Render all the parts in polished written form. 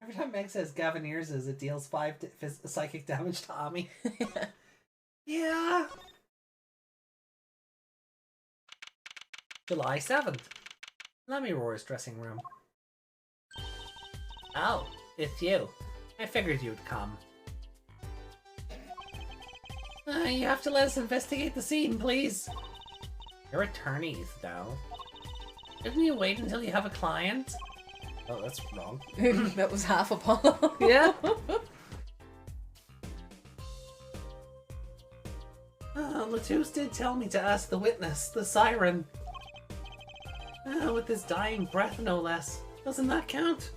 Every time Meg says Gavin Ears it deals 5 psychic damage to Ami. Yeah. July 7th. Lemmyroar's dressing room. Oh, it's you. I figured you'd come. You have to let us investigate the scene, please. You're attorneys, though. Didn't you wait until you have a client? Oh, that's wrong. That was half Apollo. Yeah. Latouche did tell me to ask the witness, the siren. With his dying breath, no less. Doesn't that count?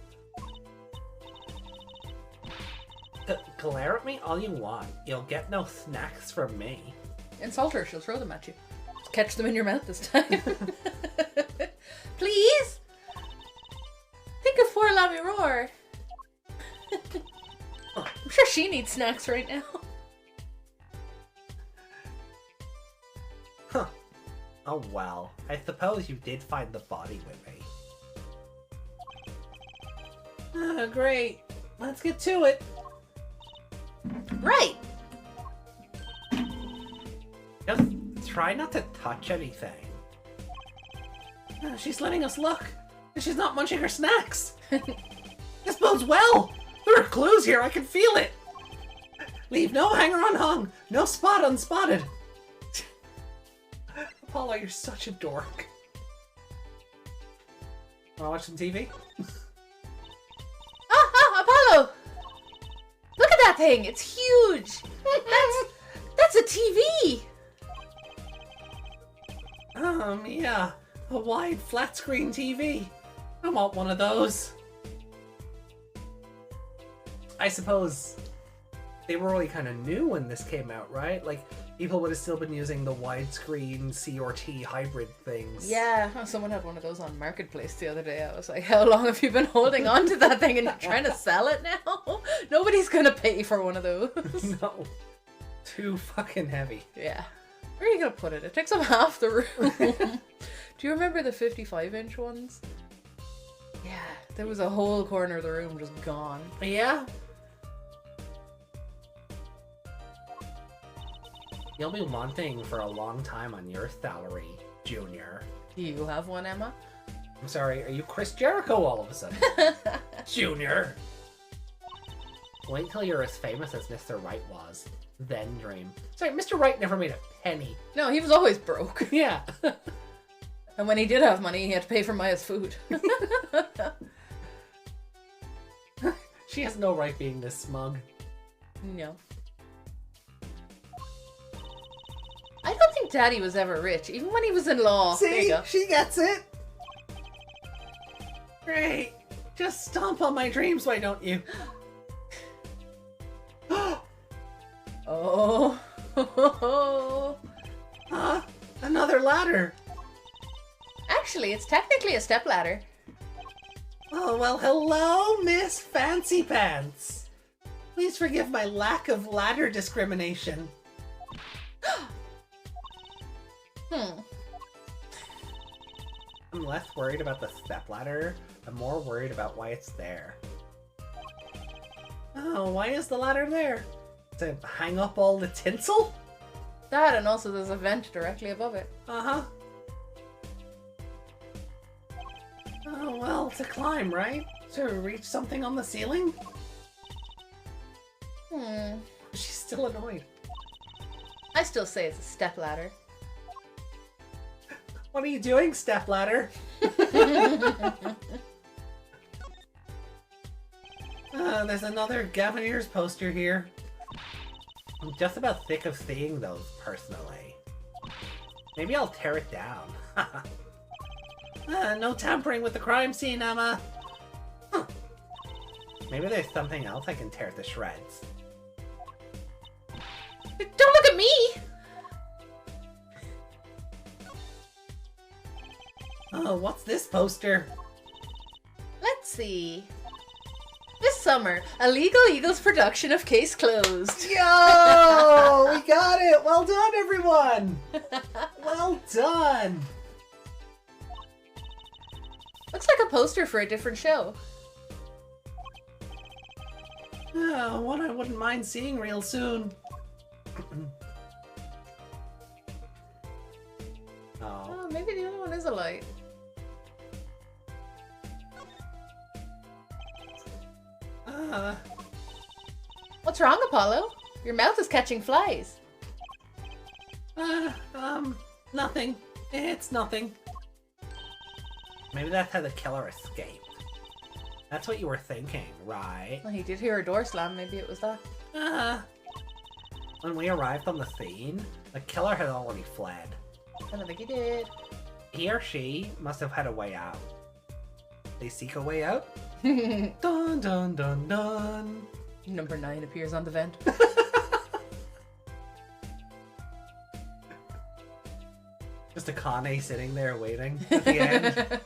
Glare at me all you want. You'll get no snacks from me. Insult her, she'll throw them at you. Catch them in your mouth this time. Please? Think of poor Lemmyroar. I'm sure she needs snacks right now. Huh. Oh well. I suppose you did find the body with me. Great. Let's get to it. Right. Just try not to touch anything. She's letting us look. And she's not munching her snacks. This bodes well. There are clues here. I can feel it. Leave no hanger unhung. No spot unspotted. Apollo, you're such a dork. Wanna watch some TV? Apollo! Look at that thing! It's huge! That's a TV! Yeah. A wide flat screen TV. I want one of those. I suppose they were really kind of new when this came out, right? Like, people would have still been using the widescreen CRT hybrid things. Yeah, someone had one of those on Marketplace the other day. I was like, how long have you been holding on to that thing and you're trying to sell it now? Nobody's gonna pay for one of those. No. Too fucking heavy. Yeah. Where are you gonna put it? It takes up half the room. Do you remember the 55-inch ones? Yeah, there was a whole corner of the room just gone. Yeah. You'll be wanting for a long time on your salary, Junior. Do you have one, Emma? I'm sorry, are you Chris Jericho all of a sudden? Junior! Wait till you're as famous as Mr. Wright was. Then dream. Sorry, Mr. Wright never made a penny. No, he was always broke. Yeah. And when he did have money, he had to pay for Maya's food. She has no right being this smug. No. I don't think Daddy was ever rich, even when he was in law. There you See? go. She gets it! Great. Just stomp on my dreams, why don't you? Oh. Huh? Another ladder. Actually, it's technically a stepladder. Oh, well, hello, Miss Fancy Pants. Please forgive my lack of ladder discrimination. I'm less worried about the stepladder. I'm more worried about why it's there. Oh, why is the ladder there? To hang up all the tinsel? That, and also there's a vent directly above it. Uh-huh. Oh, well, to climb, right? To reach something on the ceiling? She's still annoyed. I still say it's a stepladder. What are you doing, stepladder? There's another Gavin Ears poster here. I'm just about sick of seeing those, personally. Maybe I'll tear it down. No tampering with the crime scene, Emma. Huh. Maybe there's something else I can tear to shreds. Don't look at me! Oh, what's this poster? Let's see. This Summer, a Legal Eagles production of Case Closed. Yo! We got it! Well done, everyone! Well done! Looks like a poster for a different show. One I wouldn't mind seeing real soon. Oh, maybe the other one is a light. What's wrong, Apollo? Your mouth is catching flies. Nothing. It's nothing. Maybe that's how the killer escaped. That's what you were thinking, right? Well, he did hear a door slam. Maybe it was that. When we arrived on the scene, the killer had already fled. I don't think he did. He or she must have had a way out. They seek a way out? Dun dun dun dun. Number 9 appears on the vent. Just a Kane sitting there waiting at the end.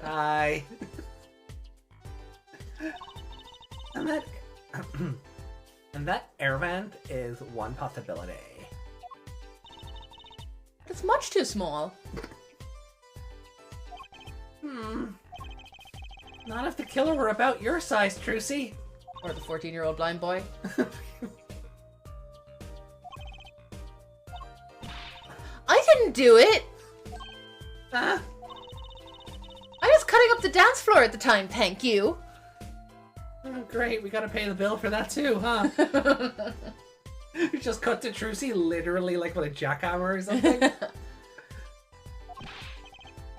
Hi. And that air vent is one possibility. It's much too small. Not if the killer were about your size, Trucy. Or the 14-year-old blind boy. I didn't do it! I was cutting up the dance floor at the time, thank you. Oh, great, we gotta pay the bill for that too, huh? You just cut to Trucy literally like with a jackhammer or something.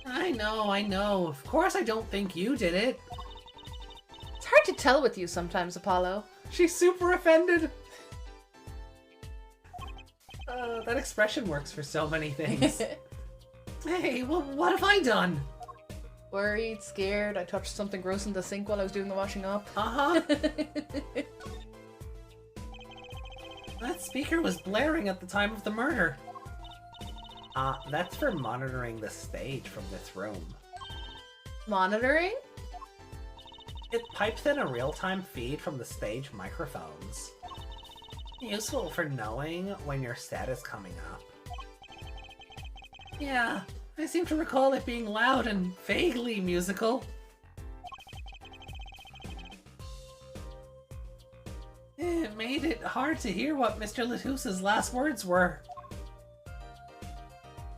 I know. Of course I don't think you did it. It's hard to tell with you sometimes, Apollo. She's super offended. That expression works for so many things. Hey, well, what have I done? Worried, scared, I touched something gross in the sink while I was doing the washing up. Uh-huh. That speaker was blaring at the time of the murder. That's for monitoring the stage from this room. Monitoring? It pipes in a real-time feed from the stage microphones. Useful for knowing when your set is coming up. Yeah, I seem to recall it being loud and vaguely musical. It made it hard to hear what Mr. Latusa's last words were.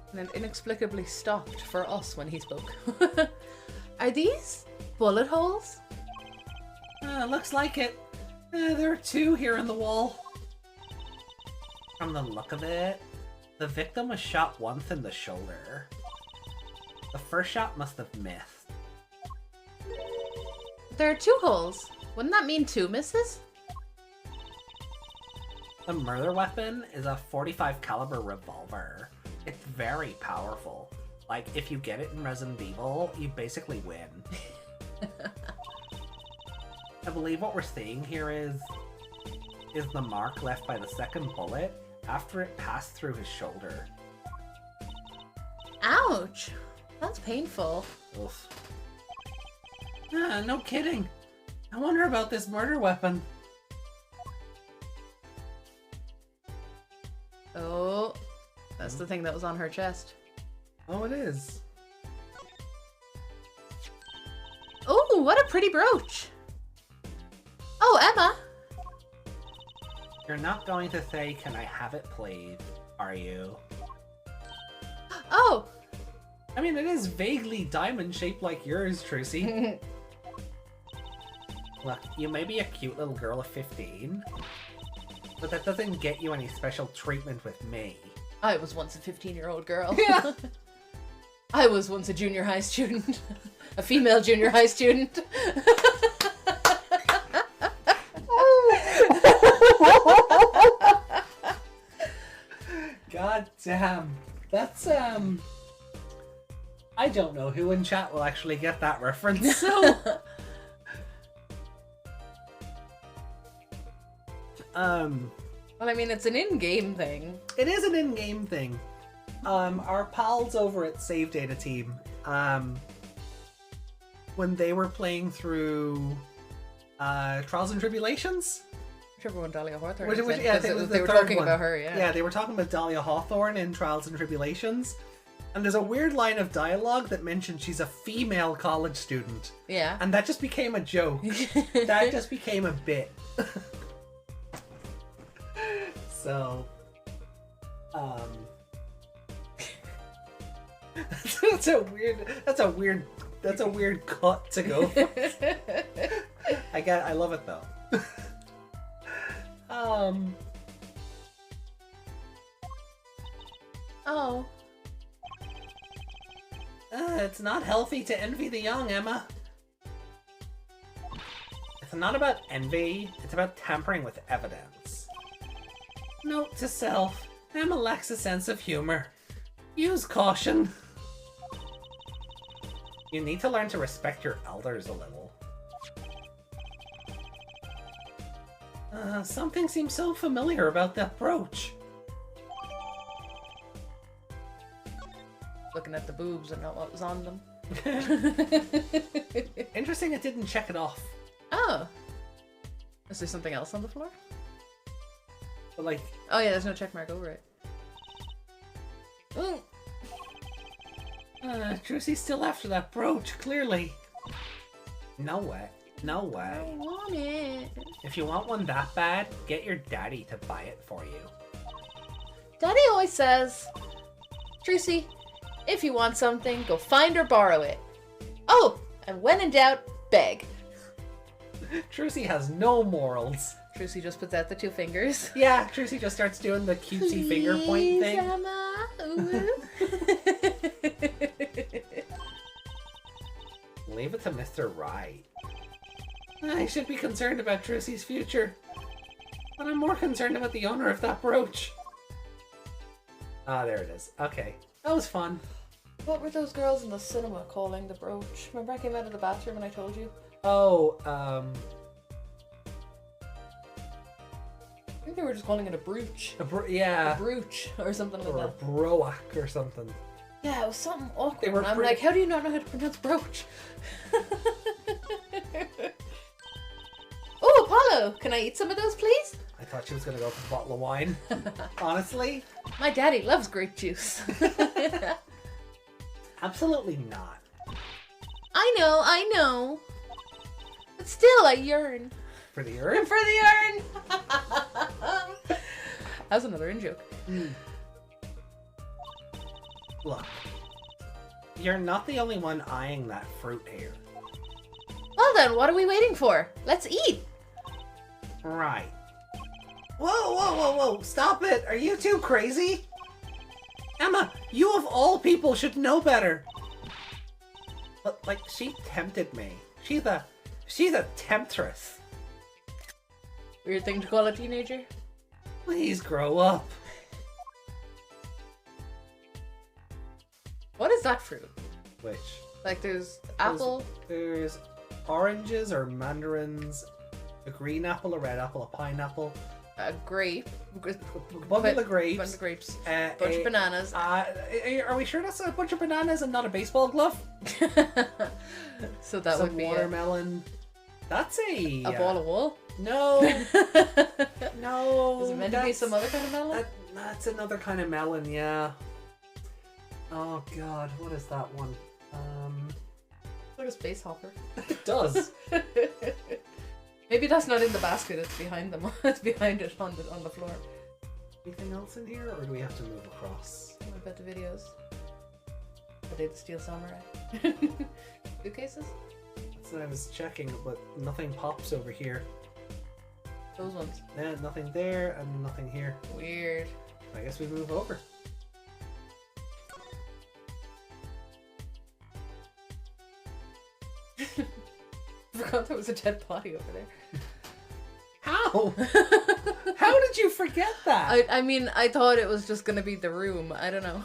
And then inexplicably stopped for us when he spoke. Are these bullet holes? Looks like it. There are 2 here in the wall. From the look of it, the victim was shot once in the shoulder. The first shot must have missed. There are 2 holes. Wouldn't that mean 2 misses? The murder weapon is a .45 caliber revolver. It's very powerful. Like, if you get it in Resident Evil, you basically win. I believe what we're seeing here is the mark left by the second bullet after it passed through his shoulder. Ouch! That's painful. Oof. No kidding. I wonder about this murder weapon. Oh, that's the thing that was on her chest. Oh, it is. Oh, what a pretty brooch! Oh, Emma! You're not going to say, "Can I have it, please?" Are you? Oh! I mean, it is vaguely diamond-shaped like yours, Trucy. Look, you may be a cute little girl of 15, but that doesn't get you any special treatment with me. I was once a 15-year-old girl. Yeah. I was once a junior high student. A female junior high student. God damn. That's, I don't know who in chat will actually get that reference, so... Well, I mean, it's an in-game thing. It is an in-game thing. Our pals over at Save Data Team, when they were playing through Trials and Tribulations? Whichever one Dahlia Hawthorne Which, is in, yeah, I 'cause think it was they the were third talking one. about her, yeah. Yeah, they were talking about Dahlia Hawthorne in Trials and Tribulations. And there's a weird line of dialogue that mentioned she's a female college student. Yeah. And that just became a joke. That just became a bit. So, that's a weird cut to go from. I love it though. Oh. It's not healthy to envy the young, Emma. It's not about envy, it's about tampering with evidence. Note to self, Emma lacks a sense of humor. Use caution. You need to learn to respect your elders a little. Something seems so familiar about that brooch. Looking at the boobs and not what was on them. Interesting it didn't check it off. Oh. Is there something else on the floor? But like... Oh yeah, there's no check mark over it. Ooh. Trucy's still after that brooch, clearly. No way. No way. I want it. If you want one that bad, get your daddy to buy it for you. Daddy always says, Trucy, if you want something, go find or borrow it. Oh, and when in doubt, beg. Trucy has no morals. Trucy just puts out the two fingers. Yeah, Trucy just starts doing the cutesy finger point thing. Emma. Ooh. Leave it to Mr. Right. I should be concerned about Trucy's future. But I'm more concerned about the owner of that brooch. Ah, there it is. Okay. That was fun. What were those girls in the cinema calling the brooch? Remember I came out of the bathroom and I told you? Oh, I think they were just calling it a brooch. yeah. A brooch or something like Or a that. broac or something. Yeah, it was something awkward. They were And I'm pretty- like, how do you not know how to pronounce brooch? Oh, Apollo! Can I eat some of those, please? I thought she was going to go for a bottle of wine. Honestly. My daddy loves grape juice. Absolutely not. I know. But still, I yearn. For the earth? For the urn! That's another in-joke. Look. You're not the only one eyeing that fruit here. Well then, what are we waiting for? Let's eat! Right. Whoa. Stop it. Are you too crazy? Emma, you of all people should know better. But, like, she tempted me. She's a temptress. Weird thing to call a teenager. Please grow up. What is that fruit? Which? Like there's apple. There's oranges or mandarins, a green apple, a red apple, a pineapple, A grape. bundle of grapes, Bunch of grapes. bunch Bunch of bananas. Are we sure that's a bunch of bananas and not a baseball glove? So that Some would be watermelon. That's a ball of wool. No, no. Is it meant to be some other kind of melon? That's another kind of melon, yeah. Oh god, what is that one? Like a space hopper. It does. Maybe that's not in the basket. It's behind them. It's behind it on the floor. Anything else in here, or do we have to move across? What about the videos? Are they the Steel Samurai? Suitcases? That's what I was checking, but nothing pops over here. Those ones. Yeah, nothing there and nothing here. Weird. I guess we move over. I forgot there was a dead body over there. How? How did you forget that? I mean, I thought it was just gonna be the room. I don't know.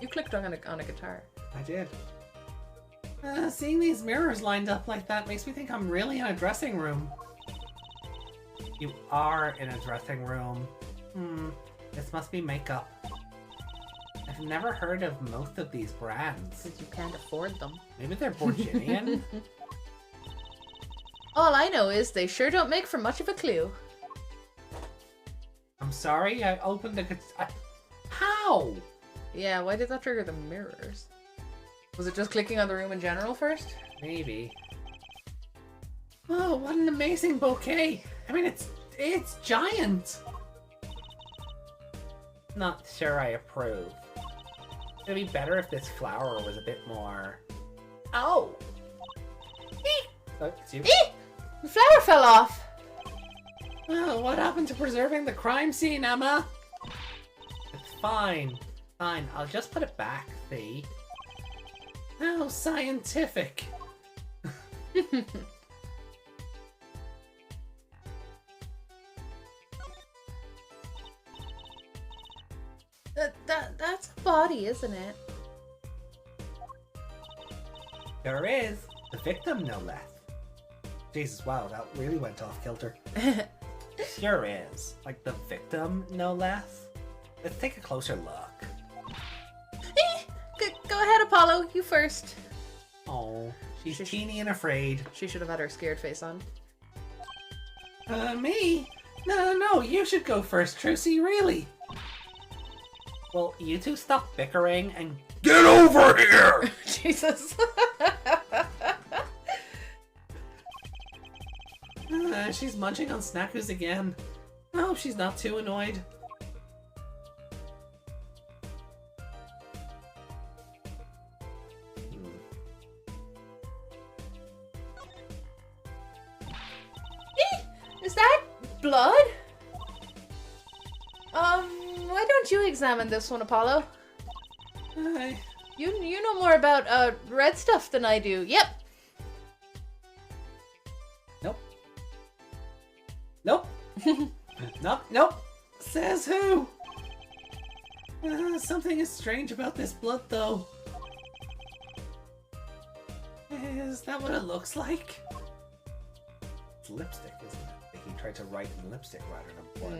You clicked on a guitar. I did. Seeing these mirrors lined up like that makes me think I'm really in a dressing room. You are in a dressing room. This must be makeup. If I've never heard of most of these brands. Because you can't afford them. Maybe they're Virginian? All I know is they sure don't make for much of a clue. I'm sorry, I opened the... How? Yeah, why did that trigger the mirrors? Was it just clicking on the room in general first? Maybe. Oh, what an amazing bouquet! I mean, it's giant! Not sure I approve. It'd be better if this flower was a bit more... Oh! Excuse me. The flower fell off! Oh, what happened to preserving the crime scene, Emma? It's fine. Fine, I'll just put it back, see? How scientific. That's a body, isn't it? There is. The victim, no less. Jesus, wow, that really went off kilter. Sure is. Like, the victim, no less. Let's take a closer look. Go ahead, Apollo. You first. Oh, she's teeny and afraid. She should have had her scared face on. Me? No, you should go first, Trucy, really. Well, you two stop bickering and get over here! Jesus. She's munching on Snackus again. I hope she's not too annoyed. Is that blood? Why don't you examine this one, Apollo? You know more about red stuff than I do. Yep. Nope. Nope. Says who? Something is strange about this blood, though. Is that what it looks like? It's lipstick, isn't it? He tried to write in lipstick rather than blood.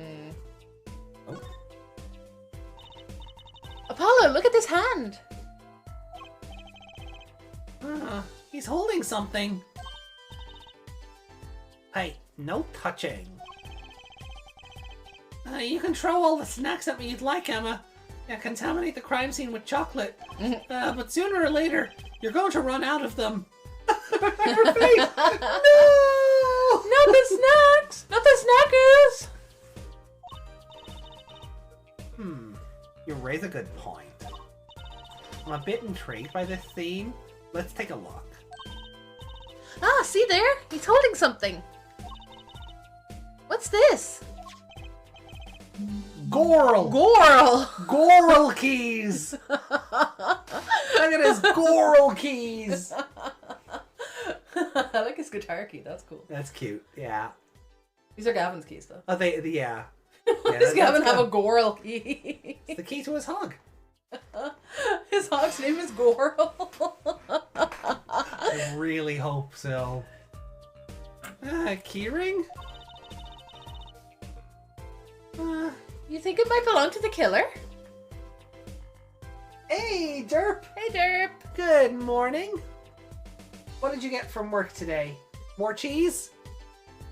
Oh. Apollo, look at this hand. He's holding something. Hey, no touching. You can throw all the snacks at me you'd like, Emma. Yeah, contaminate the crime scene with chocolate. But sooner or later, you're going to run out of them. Her face! No! Not the snacks! Not the snackers! You raise a good point. I'm a bit intrigued by this scene. Let's take a look. Ah, see there? He's holding something. What's this? Goral! Goral keys! Look at his Goral keys! I like his guitar key, that's cool. That's cute, yeah. These are Gavin's keys, though. Oh, yeah. Does Gavin have a Goral key? It's the key to his hog. His hog's name is Goral. I really hope so. Keyring? You think it might belong to the killer? Hey, Derp! Hey, Derp! Good morning. What did you get from work today? More cheese?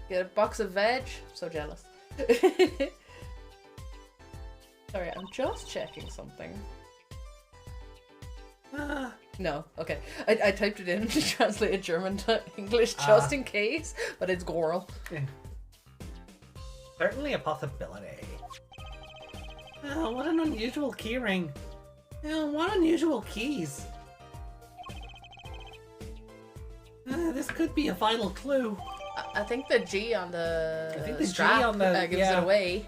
Get a box of veg. So jealous. Sorry, I'm just checking something. No, okay. I typed it in to translate German to English just in case, but it's Goral. Yeah. Certainly a possibility. What an unusual keyring. What unusual keys. This could be a final clue. I think the G on the G strap on the gives it away.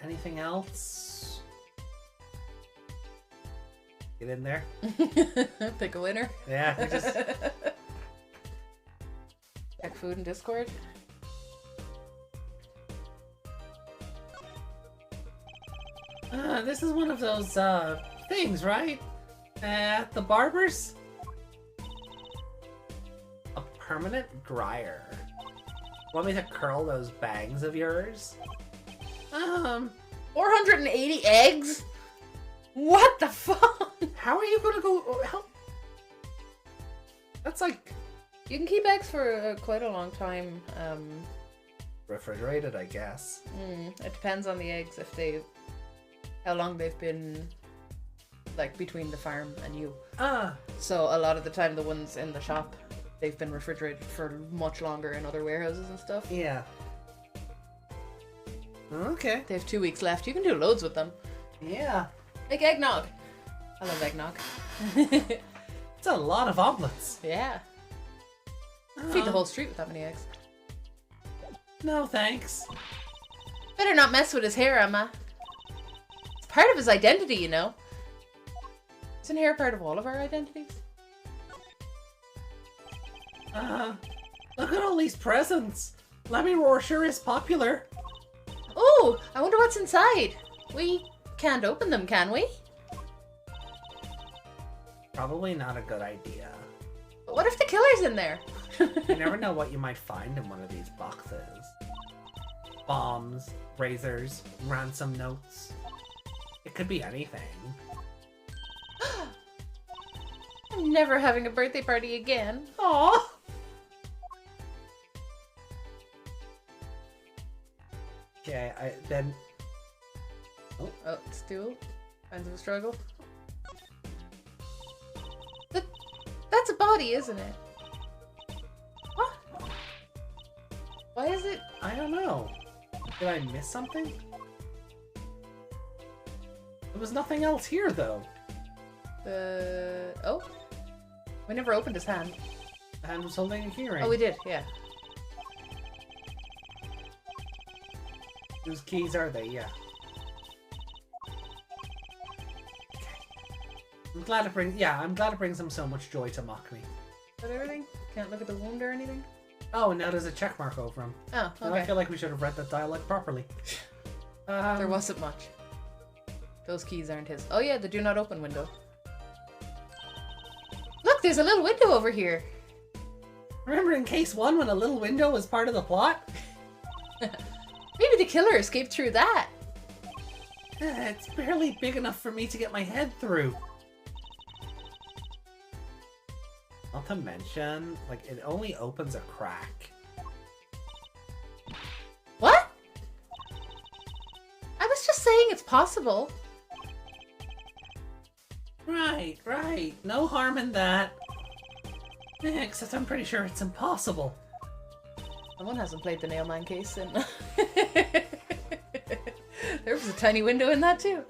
Anything else? Get in there. Pick a winner. Yeah, we just... Check food in Discord. This is one of those, things, right? At the barber's? A permanent Gryer. Want me to curl those bangs of yours? 480 eggs? What the fuck? How are you gonna go? How? That's like You can keep eggs for quite a long time. refrigerated, I guess. It depends on the eggs how long they've been like between the farm and you. So a lot of the time the ones in the shop, they've been refrigerated for much longer in other warehouses and stuff. Yeah. Okay. They have 2 weeks left. You can do loads with them. Yeah. Make eggnog. I love eggnog. It's a lot of omelets. Yeah. Feed the whole street with that many eggs. No, thanks. Better not mess with his hair, Emma. It's part of his identity, you know. Isn't hair part of all of our identities? Look at all these presents. Lemmy Roar sure is popular. Oh, I wonder what's inside. We can't open them, can we? Probably not a good idea. But what if the killer's in there? You never know what you might find in one of these boxes. Bombs, razors, ransom notes. It could be anything. I'm never having a birthday party again. Aww. Okay, then. Oh, stool. Kinds of a struggle. That's a body, isn't it? What? Why is it? I don't know. Did I miss something? There was nothing else here, though. Oh? We never opened his hand. The hand was holding a keyring. Oh, we did, yeah. Whose keys are they? Yeah. I'm glad it brings him so much joy to mock me. Is that everything? Can't look at the wound or anything? Oh, and now there's a check mark over him. Oh, And okay. I feel like we should have read that dialogue properly. There wasn't much. Those keys aren't his. Oh yeah, the do not open window. Look, there's a little window over here. Remember in case 1 when a little window was part of the plot? Maybe the killer escaped through that. It's barely big enough for me to get my head through. Not to mention, like, it only opens a crack. What? I was just saying it's possible. Right. No harm in that. Except I'm pretty sure it's impossible. Someone hasn't played the Nailman case in... There was a tiny window in that too.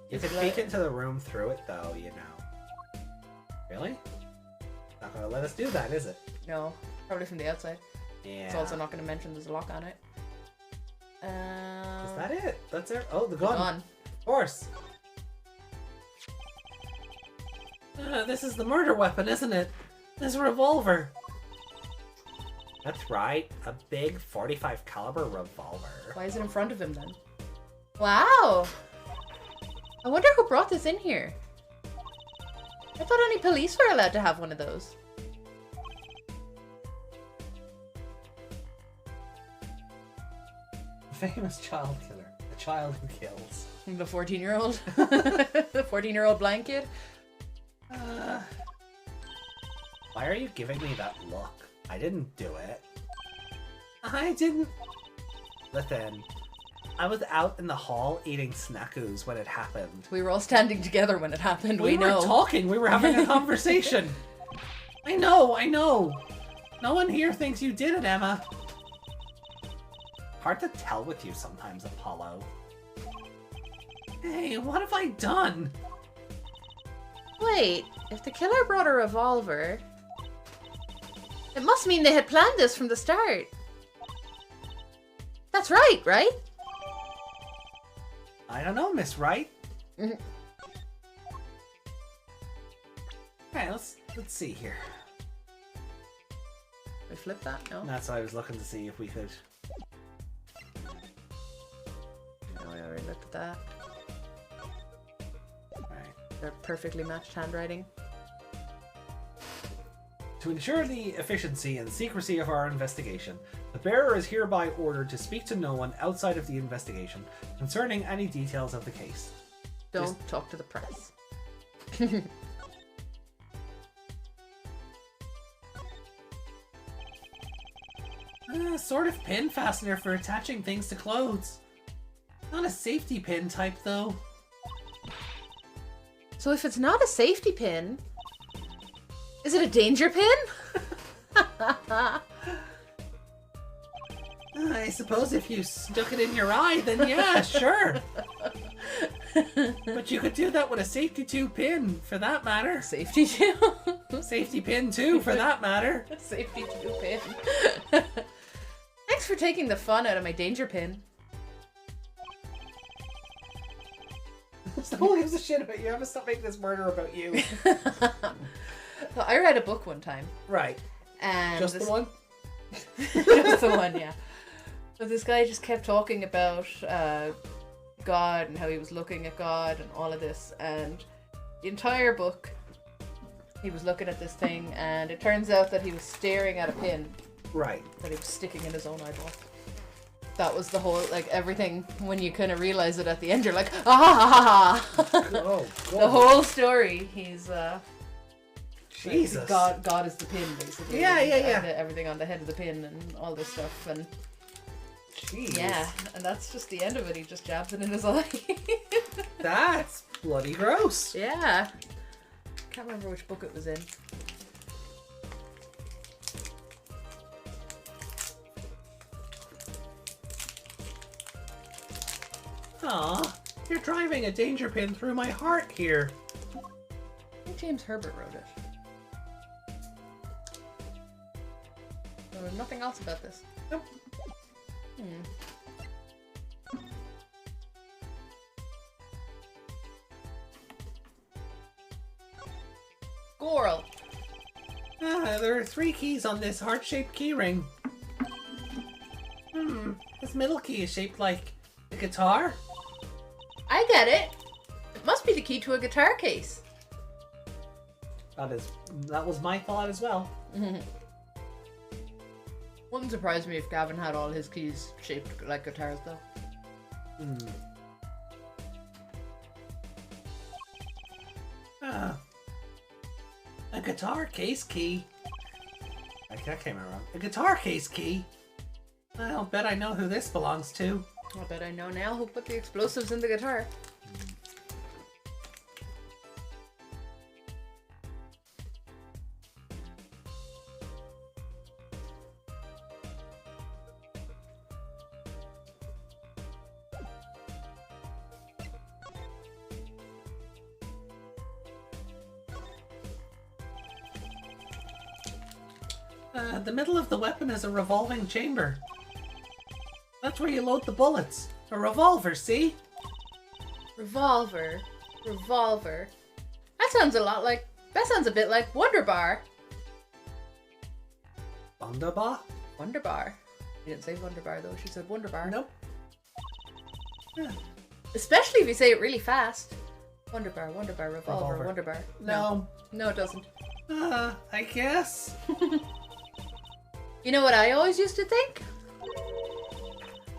You could peek into the room through it, though, you know. Really? Not gonna let us do that, is it? No, probably from the outside. Yeah. It's also not going to mention there's a lock on it. Is that it? That's it? Oh, the gun. Gun. Of course. This is the murder weapon, isn't it? This revolver. That's right. A big 45 caliber revolver. Why is it in front of him then? Wow! I wonder who brought this in here. I thought only police were allowed to have one of those. Famous child killer. The child who kills. The 14-year-old? The 14-year-old blind kid? Why are you giving me that look? I didn't do it. I didn't... Listen, I was out in the hall eating snackoos when it happened. We were all standing together when it happened, we know. We were talking, we were having a conversation. I know. No one here thinks you did it, Emma. Hard to tell with you sometimes, Apollo. Hey, what have I done? Wait, if the killer brought a revolver, it must mean they had planned this from the start. That's right? I don't know, Miss Wright. Mhm. Alright, let's see here. We flip that? No? That's why I was looking to see if we could... No, we already looked at that. Alright. They're perfectly matched handwriting. To ensure the efficiency and secrecy of our investigation, the bearer is hereby ordered to speak to no one outside of the investigation concerning any details of the case. Don't talk to the press. Sort of pin fastener for attaching things to clothes. Not a safety pin type, though. So if it's not a safety pin, is it a danger pin? I suppose if you stuck it in your eye, then yeah, sure. But you could do that with a safety tube pin, for that matter. Safety tube? Safety pin too, for that matter. Safety tube pin. Thanks for taking the fun out of my danger pin. Who gives a shit about you? I'm gonna stop making this murder about you. Well, I read a book one time. Right. And just the one? Just the one, yeah. So this guy just kept talking about God and how he was looking at God and all of this. And the entire book, he was looking at this thing, and it turns out that he was staring at a pin. Right. That he was sticking in his own eyeball. That was the whole, like, everything, when you kind of realize it at the end, you're like, ah! Oh, God. The whole story, he's, Jesus. God is the pin, basically. Yeah. Everything on the head of the pin and all this stuff, and... Jeez. Yeah, and that's just the end of it. He just jabs it in his eye. That's bloody gross. Yeah. Can't remember which book it was in. Aw, you're driving a danger pin through my heart here. I think James Herbert wrote it. There was nothing else about this. Nope. Squirrel. There are 3 keys on this heart-shaped key ring. This middle key is shaped like a guitar. I get it. It must be the key to a guitar case. That was my thought as well. Wouldn't surprise me if Gavin had all his keys shaped like guitars, though. A guitar case key. That came out wrong. A guitar case key? I'll bet I know who this belongs to. I bet I know now who put the explosives in the guitar. The middle of the weapon is a revolving chamber. That's where you load the bullets. A revolver, see? Revolver. That sounds a bit like Wonder Bar. Wunderbar? Wonder Bar. She didn't say Wonder Bar though, she said Wonder Bar. Nope. Yeah. Especially if you say it really fast. Wonder Bar, revolver. Wonder Bar. No, it doesn't. I guess. You know what I always used to think?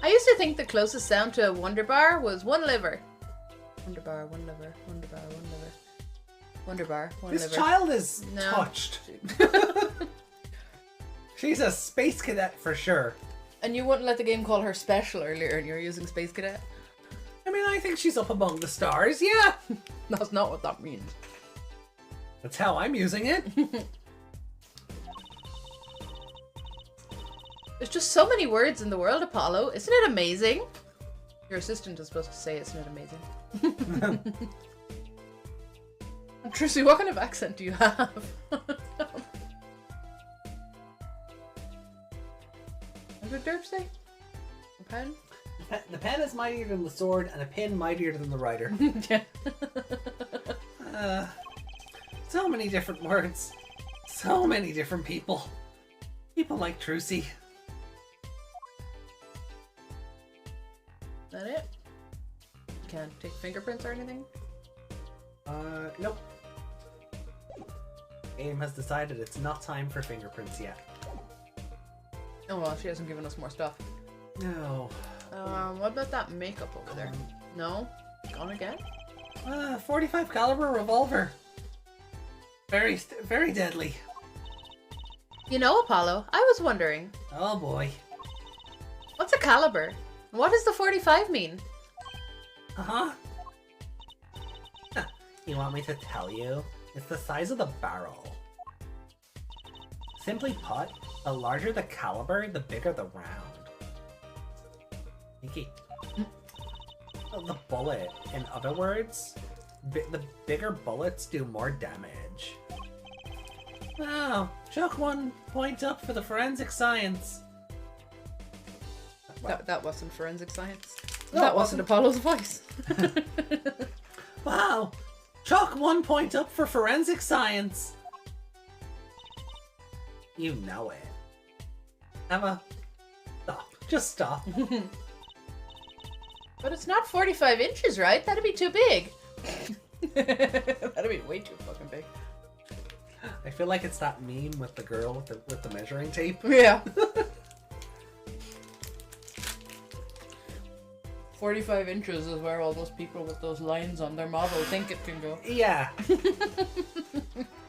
I used to think the closest sound to a Wonder Bar was one liver. Wonder Bar, one liver. Wonder Bar, one liver. This child is No. touched. She's a space cadet for sure. And you wouldn't let the game call her special earlier and you're using Space Cadet? I mean, I think she's up among the stars, yeah. That's not what that means. That's how I'm using it. There's just so many words in the world, Apollo. Isn't it amazing? Your assistant is supposed to say, isn't it amazing? Trissy, what kind of accent do you have? What did Derp say? A pen? The pen is mightier than the sword, and a pin mightier than the writer. Yeah. So many different words. So many different people. People like Trucy. Is that it? You can't take fingerprints or anything? Nope. Game has decided it's not time for fingerprints yet. Oh well, she hasn't given us more stuff. No. What about that makeup over there? No? Gone again? 45 caliber revolver. Very, very deadly. You know, Apollo, I was wondering, Oh boy. what's a caliber? What does the 45 mean? Uh-huh. You want me to tell you? It's the size of the barrel. Simply put, the larger the caliber, the bigger the round. Nikki. The bullet, in other words, the bigger bullets do more damage. Wow, chuck 1 point up for the forensic science. That wasn't forensic science. No, that it wasn't wasn't. Apollo's voice. Wow, chuck 1 point up for forensic science. You know it. Emma, stop. Just stop. But it's not 45 inches, right? That'd be too big. That'd be way too fucking big. I feel like it's that meme with the girl with the measuring tape. Yeah. 45 inches is where all those people with those lines on their model think it can go. Yeah.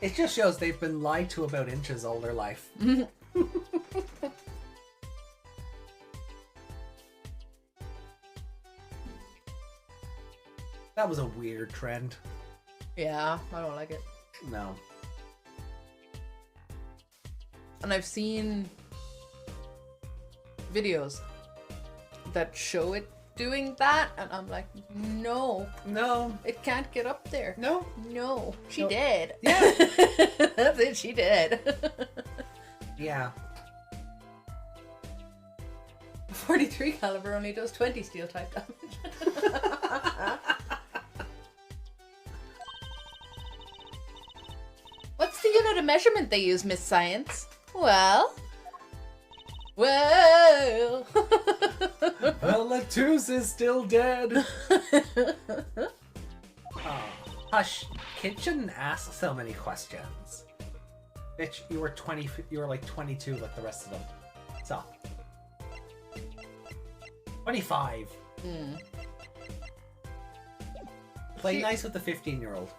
It just shows they've been lied to about inches all their life. That was a weird trend. Yeah, I don't like it. No. And I've seen videos that show it doing that, and I'm like, no, No. it can't get up there. No. No, she Nope. did. Yeah. That's it, she did. Yeah. 43 caliber only does 20 steel type damage. What's the unit of measurement they use, Miss Science? Well. Well, Latus is still dead. Oh, hush, kid shouldn't ask so many questions. Bitch, you were like 22 like the rest of them. So. 25. Play nice with the 15-year-old.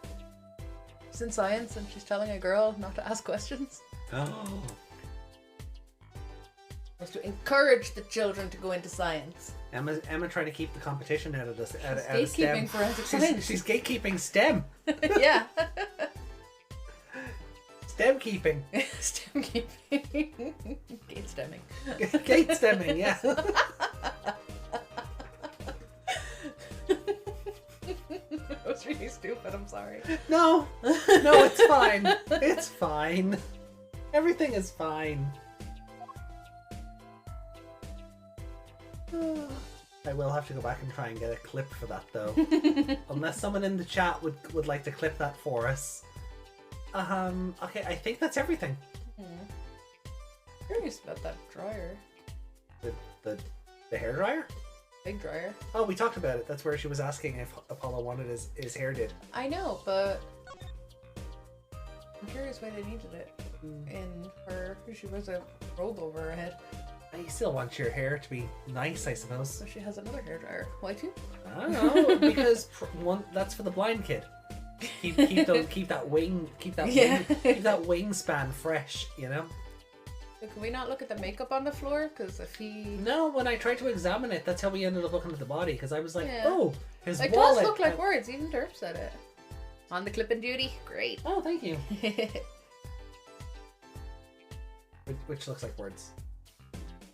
She's in science and she's telling a girl not to ask questions. Oh. Was to encourage the children to go into science. Emma trying to keep the competition out of this. Out of Gatekeeping STEM. forensic science. She's gatekeeping STEM. Yeah. STEM keeping. STEM keeping. Gate stemming. Gate stemming, yeah. That was really stupid, I'm sorry. No, it's fine. It's fine. Everything is fine. I will have to go back and try and get a clip for that though. Unless someone in the chat would like to clip that for us. Okay, I think that's everything. Curious about that dryer. The hairdryer? Big dryer. Oh, we talked about it. That's where she was asking if Apollo wanted his hair did. I know, but I'm curious why they needed it. In her, she wears a robe over her head. I still want your hair to be nice, I suppose. So she has another hairdryer. Why too? I don't know, because that's for the blind kid. Keep that wingspan fresh, you know. So can we not look at the makeup on the floor? Because if he No, when I tried to examine it, that's how we ended up looking at the body. Because I was like, Yeah. oh, his it wallet. does look like words. Even Derp said it. On the clipping duty, great. Oh, thank you. Which looks like words.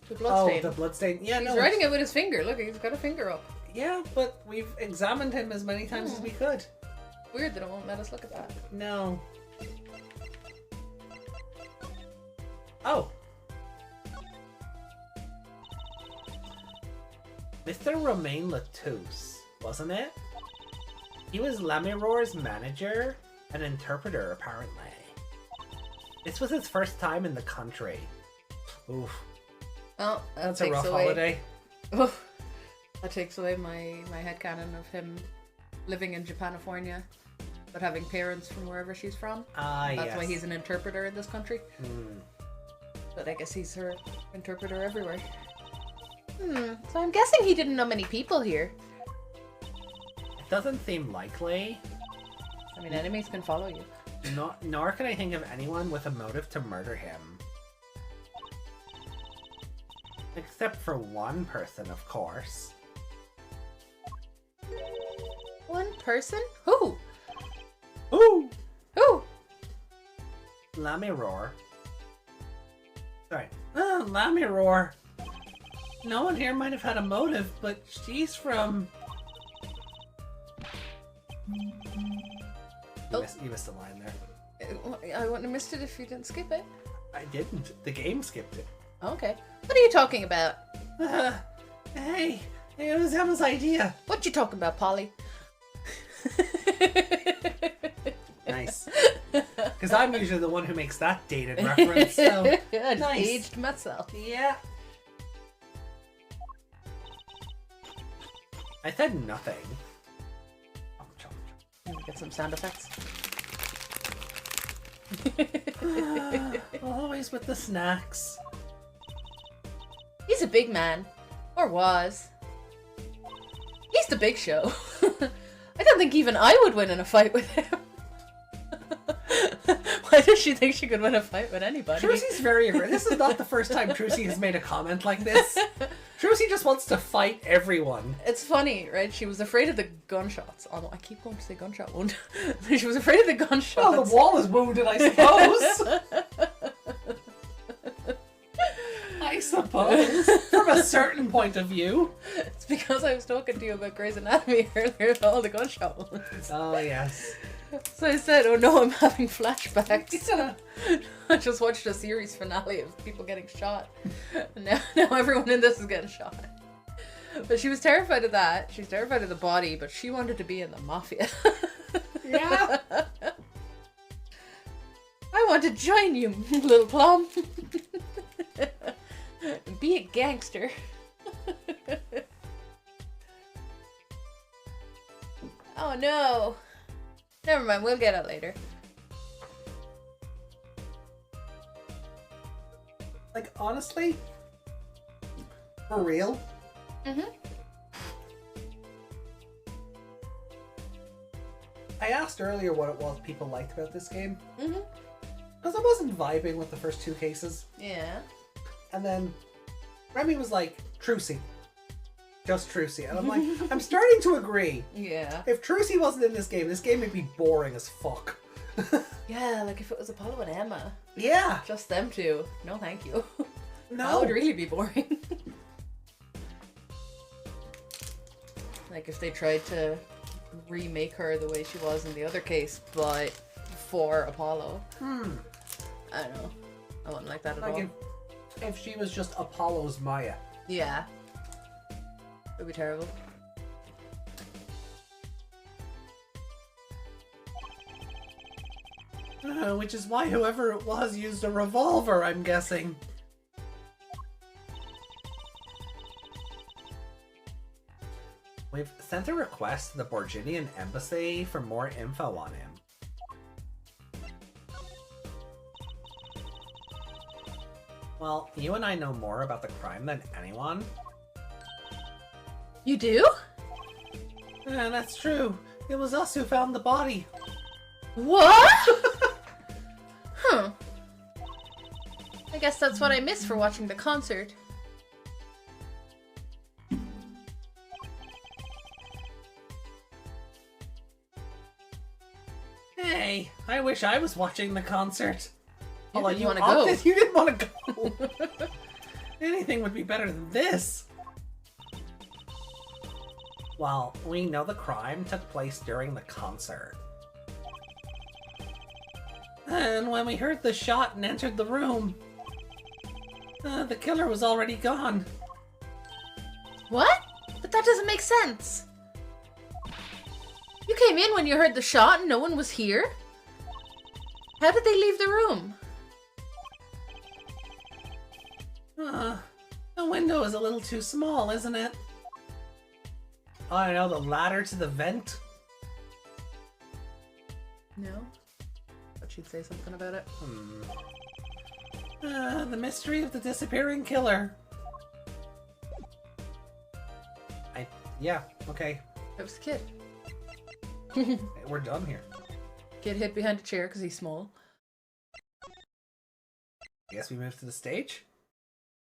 The bloodstain. Oh, the bloodstain. Yeah, He's no. writing it with his finger. Look, he's got a finger up. Yeah, but we've examined him as many times as we could. Weird that it won't let us look at that. No. Oh. Mr. Romain Latus, wasn't it? He was Lamiror's manager and interpreter, apparently. This was his first time in the country. Oof. Oh, That's a rough holiday. Oh, that takes away my headcanon of him living in Japanifornia but having parents from wherever she's from. That's why he's an interpreter in this country. But I guess he's her interpreter everywhere. So I'm guessing he didn't know many people here. It doesn't seem likely. I mean, enemies can follow you. Nor can I think of anyone with a motive to murder him. Except for one person, of course. One person? Who? Who? Who? Lamiroar. Sorry. Lamiroar. No one here might have had a motive, but she's from... You missed a line there. I wouldn't have missed it if you didn't skip it. I didn't. The game skipped it. Okay. What are you talking about? Hey, it was Emma's idea. What you talking about, Polly? Nice. Because I'm usually the one who makes that dated reference, so... I nice. aged myself. Yeah. I said nothing. Get some sound effects. Always with the snacks. He's a big man. Or was. He's the big show. I don't think even I would win in a fight with him. Why does she think she could win a fight with anybody? Trucy's very aggressive. This is not the first time Trucy has made a comment like this. Trucy just wants to fight everyone. It's funny, right? She was afraid of the gunshots. Oh no, I keep going to say gunshot wound. She was afraid of the gunshots. Well, the wall is wounded, I suppose. I suppose. From a certain point of view. It's because I was talking to you about Grey's Anatomy earlier, all the gunshot wounds. Oh, yes. So I said, oh no, I'm having flashbacks. I just watched a series finale of people getting shot. And now everyone in this is getting shot. But she was terrified of that. She's terrified of the body, but she wanted to be in the mafia. Yeah. I want to join you, little plum. Be a gangster. Oh no. Never mind, we'll get it later. Like, honestly? For real? I asked earlier what it was people liked about this game. Because I wasn't vibing with the first two cases. Yeah. And then Remy was like, Trucy. Just Trucy. And I'm like, I'm starting to agree. Yeah. If Trucy wasn't in this game would be boring as fuck. Yeah, like if it was Apollo and Emma. Yeah. Just them two. No thank you. No. That would really be boring. Like if they tried to remake her the way she was in the other case, but for Apollo. I don't know. I wouldn't like that at all. If she was just Apollo's Maya. Yeah. It would be terrible. Which is why whoever it was used a revolver, I'm guessing. We've sent a request to the Borginian embassy for more info on him. Well, you and I know more about the crime than anyone. You do? Yeah, that's true. It was us who found the body. What? Huh. I guess that's what I missed for watching the concert. Hey, I wish I was watching the concert. You didn't want to go. You didn't want to go. Anything would be better than this. Well, we know the crime took place during the concert. And when we heard the shot and entered the room, the killer was already gone. What? But that doesn't make sense. You came in when you heard the shot and no one was here? How did they leave the room? The window is a little too small, isn't it? I don't know, the ladder to the vent? No? But she'd say something about it. The mystery of the disappearing killer. Yeah, okay. It was the kid. We're done here. Kid hid behind a chair because he's small. I guess we move to the stage.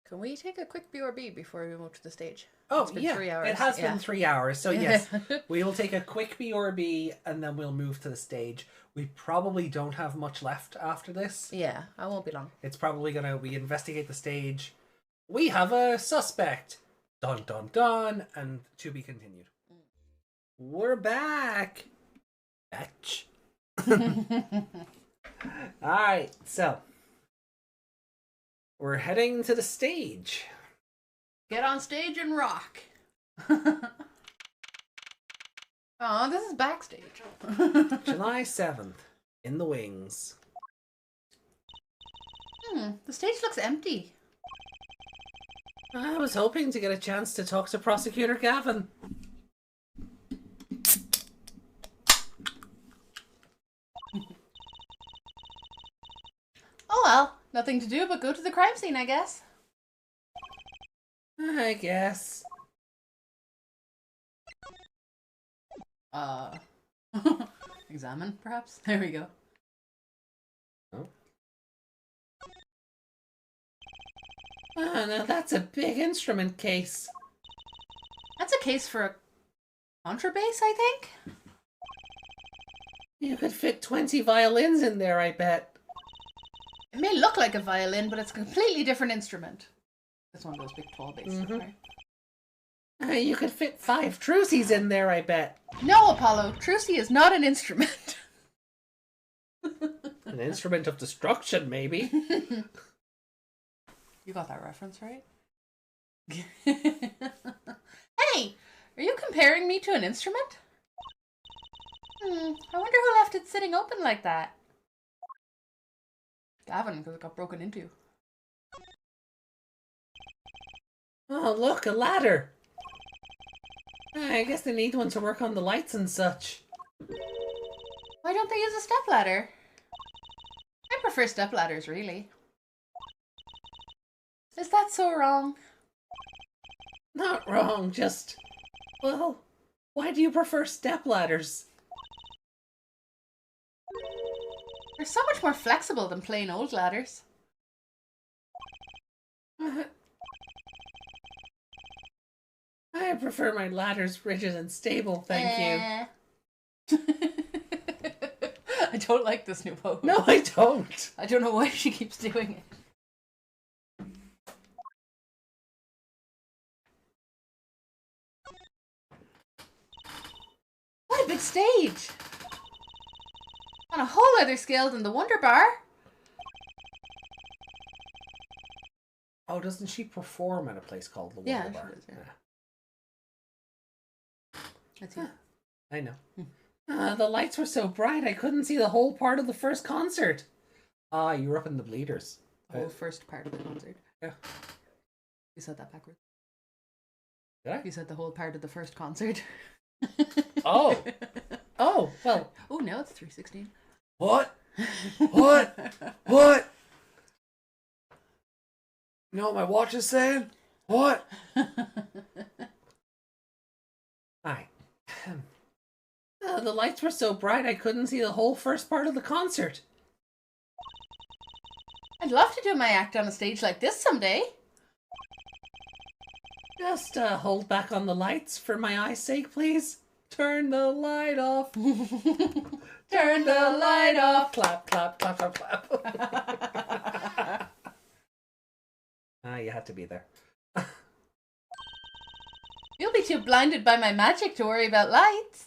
Can we take a quick BRB before we move to the stage? Oh, it's been yeah. 3 hours. It has been 3 hours. So, yes, we will take a quick BRB and then we'll move to the stage. We probably don't have much left after this. Yeah, I won't be long. It's probably going to... We investigate the stage. We have a suspect. Dun, dun, dun. And to be continued. We're back. Batch. Alright, so... We're heading to the stage. Get on stage and rock. Oh, this is backstage. July 7th. In the wings. The stage looks empty. I was hoping to get a chance to talk to Prosecutor Gavin. Oh well, nothing to do but go to the crime scene, I guess. I guess. Examine, perhaps? There we go. Oh. Now that's a big instrument case. That's a case for a contrabass, I think? You could fit 20 violins in there, I bet. It may look like a violin, but it's a completely different instrument. It's one of those big tall basses, right? You could fit 5 trucies in there, I bet. No, Apollo. Trucy is not an instrument. An instrument of destruction, maybe. You got that reference, right? Hey! Are you comparing me to an instrument? I wonder who left it sitting open like that. Gavin, because it got broken into. Oh, look, a ladder. I guess they need one to work on the lights and such. Why don't they use a stepladder? I prefer stepladders, really. Is that so wrong? Not wrong, just... Well, why do you prefer stepladders? They're so much more flexible than plain old ladders. I prefer my ladders rigid and stable, thank you. I don't like this new pose. No, I don't. I don't know why she keeps doing it. What a big stage! On a whole other scale than the Wonder Bar. Oh, doesn't she perform at a place called the Wonder Bar? She does, yeah. That's you. I know. The lights were so bright I couldn't see the whole part of the first concert. You were up in the bleeders. The whole first part of the concert. Yeah. You said that backwards. Did I? You said the whole part of the first concert. Oh. Oh, well. Oh, now it's 3:16. What? What? What? You know what my watch is saying? What? Hi. The lights were so bright I couldn't see the whole first part of the concert. I'd love to do my act on a stage like this someday. Just hold back on the lights for my eye's sake, please. Turn the light off. Turn the light off. Clap, clap, clap, clap, clap. You had to be there. You'll be too blinded by my magic to worry about lights.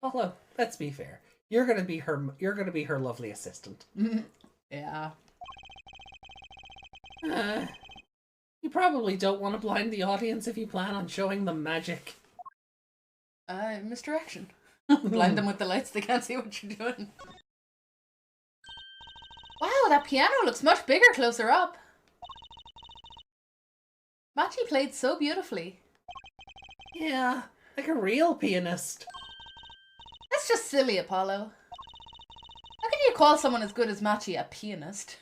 Although, let's be fair. You're gonna be her lovely assistant. Yeah. You probably don't want to blind the audience if you plan on showing them magic. Misdirection. Blind them with the lights, they can't see what you're doing. Wow, that piano looks much bigger closer up. Machi played so beautifully. Yeah, like a real pianist. That's just silly, Apollo. call someone as good as Machi a pianist.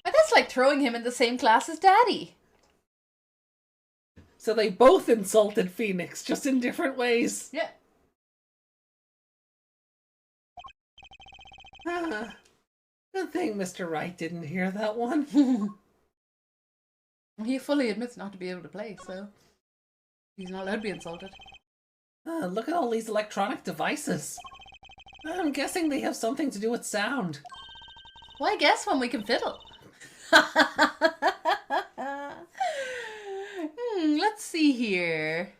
But that's like throwing him in the same class as Daddy. So they both insulted Phoenix, just in different ways. Yeah. Good thing Mr. Wright didn't hear that one. He fully admits not to be able to play, so he's not allowed to be insulted. Look at all these electronic devices. I'm guessing they have something to do with sound. Why guess when we can fiddle? Let's see here.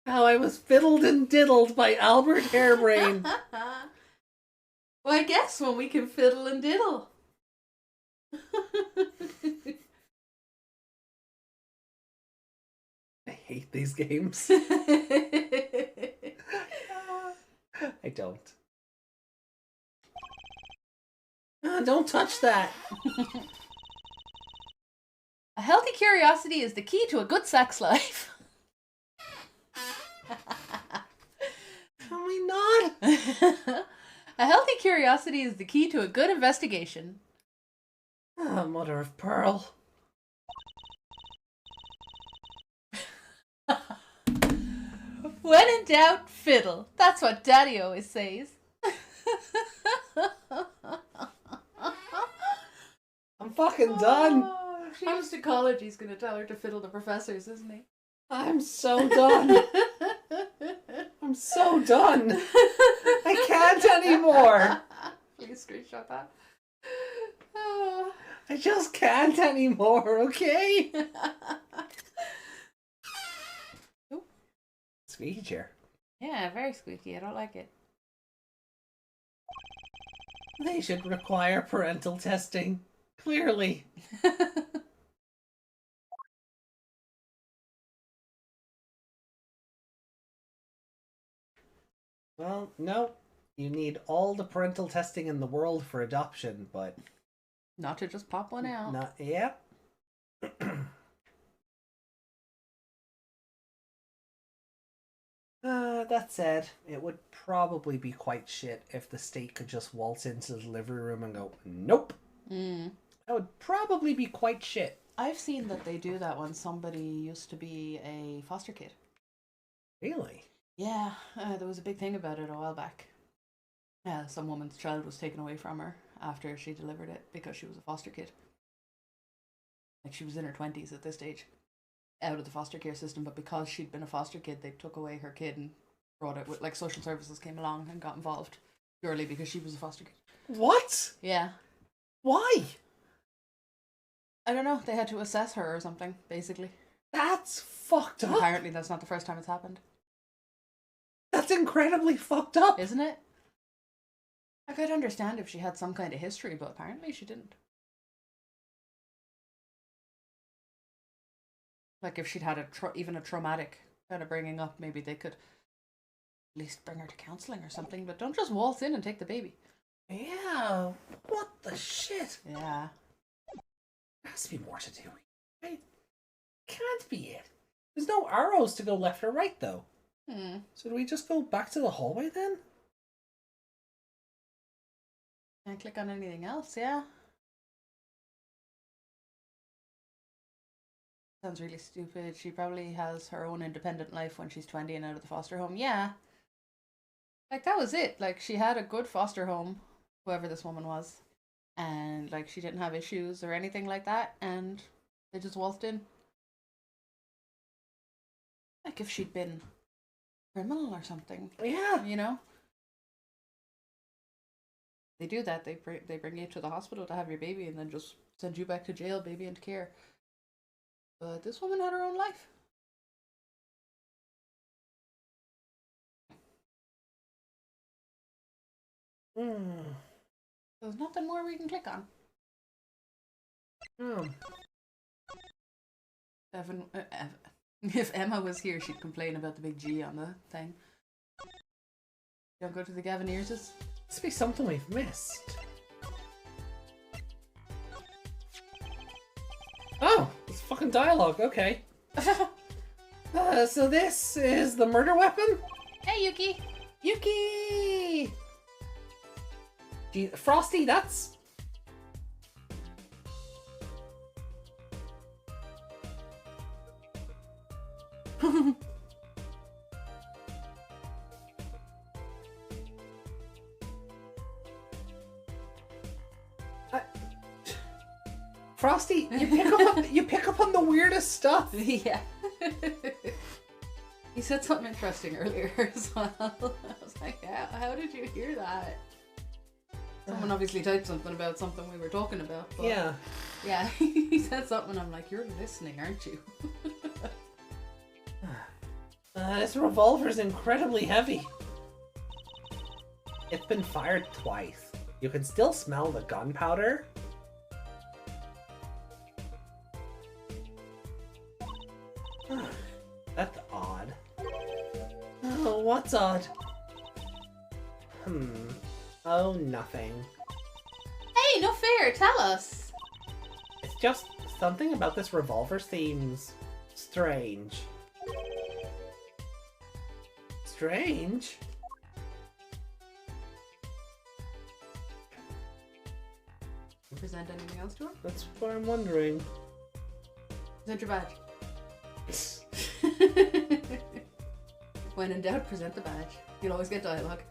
How I was fiddled and diddled by Albert Hairbrain. Why guess when we can fiddle and diddle? I hate these games. I don't. Don't touch that. A healthy curiosity is the key to a good sex life. Can we not? A healthy curiosity is the key to a good investigation. Mother of pearl. When in doubt, fiddle. That's what Daddy always says. I'm fucking done. Oh, she goes to college, he's going to tell her to fiddle the professors, isn't he? I'm so done. I'm so done. I can't anymore. Please screenshot that. I just can't anymore, okay? Squeaky chair. Yeah, very squeaky. I don't like it. They should require parental testing. Clearly. Well, no. You need all the parental testing in the world for adoption, but... Not to just pop one out. Not, yeah. That said, it would probably be quite shit if the state could just waltz into the delivery room and go, nope. That would probably be quite shit. I've seen that they do that when somebody used to be a foster kid. Really? Yeah, there was a big thing about it a while back. Some woman's child was taken away from her after she delivered it because she was a foster kid. Like, she was in her 20s at this stage, out of the foster care system, but because she'd been a foster kid, they took away her kid and brought it with, like, social services came along and got involved purely because she was a foster kid. What? Yeah. Why? I don't know, they had to assess her or something, basically. That's fucked up. Apparently that's not the first time it's happened. That's incredibly fucked up. Isn't it? I could understand if she had some kind of history, but apparently she didn't. Like, if she'd had even a traumatic kind of bringing up, maybe they could at least bring her to counselling or something, but don't just waltz in and take the baby. Yeah, what the shit? Yeah. There has to be more to do. Right? Can't be it. There's no arrows to go left or right, though. So do we just go back to the hallway then? Can't click on anything else, yeah. Sounds really stupid. She probably has her own independent life when she's 20 and out of the foster home. Yeah. Like, that was it. Like, she had a good foster home, whoever this woman was. And, like, she didn't have issues or anything like that. And they just waltzed in. Like, if she'd been criminal or something. Yeah. You know? They do that. They bring you to the hospital to have your baby and then just send you back to jail, baby into care. But this woman had her own life. There's nothing more we can click on. Evan, if Emma was here, she'd complain about the big G on the thing. Don't go to the Gavineerses? Must be something we've missed. Oh, it's fucking dialogue, okay. So this is the murder weapon? Hey, Yuki! Yuki! Gee, Frosty, that's... Frosty, you pick up on the weirdest stuff. Yeah. He said something interesting earlier as well. I was like, how did you hear that? Someone obviously typed something about something we were talking about. But yeah. Yeah, he said something. I'm like, you're listening, aren't you? This revolver's incredibly heavy. It's been fired twice. You can still smell the gunpowder. That's odd. Oh, what's odd? Oh, nothing. Hey, no fair, tell us. It's just something about this revolver seems strange. Strange? Present anything else to her? That's what I'm wondering. Present your badge. When in doubt, present the badge. You'll always get dialogue.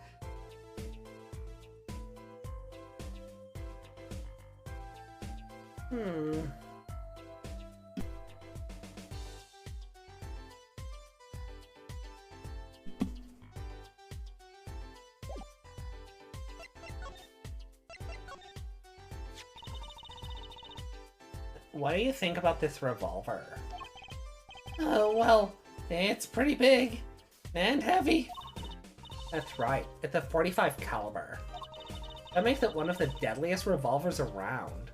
What do you think about this revolver? Oh, well, it's pretty big and heavy. That's right, it's a .45 caliber. That makes it one of the deadliest revolvers around.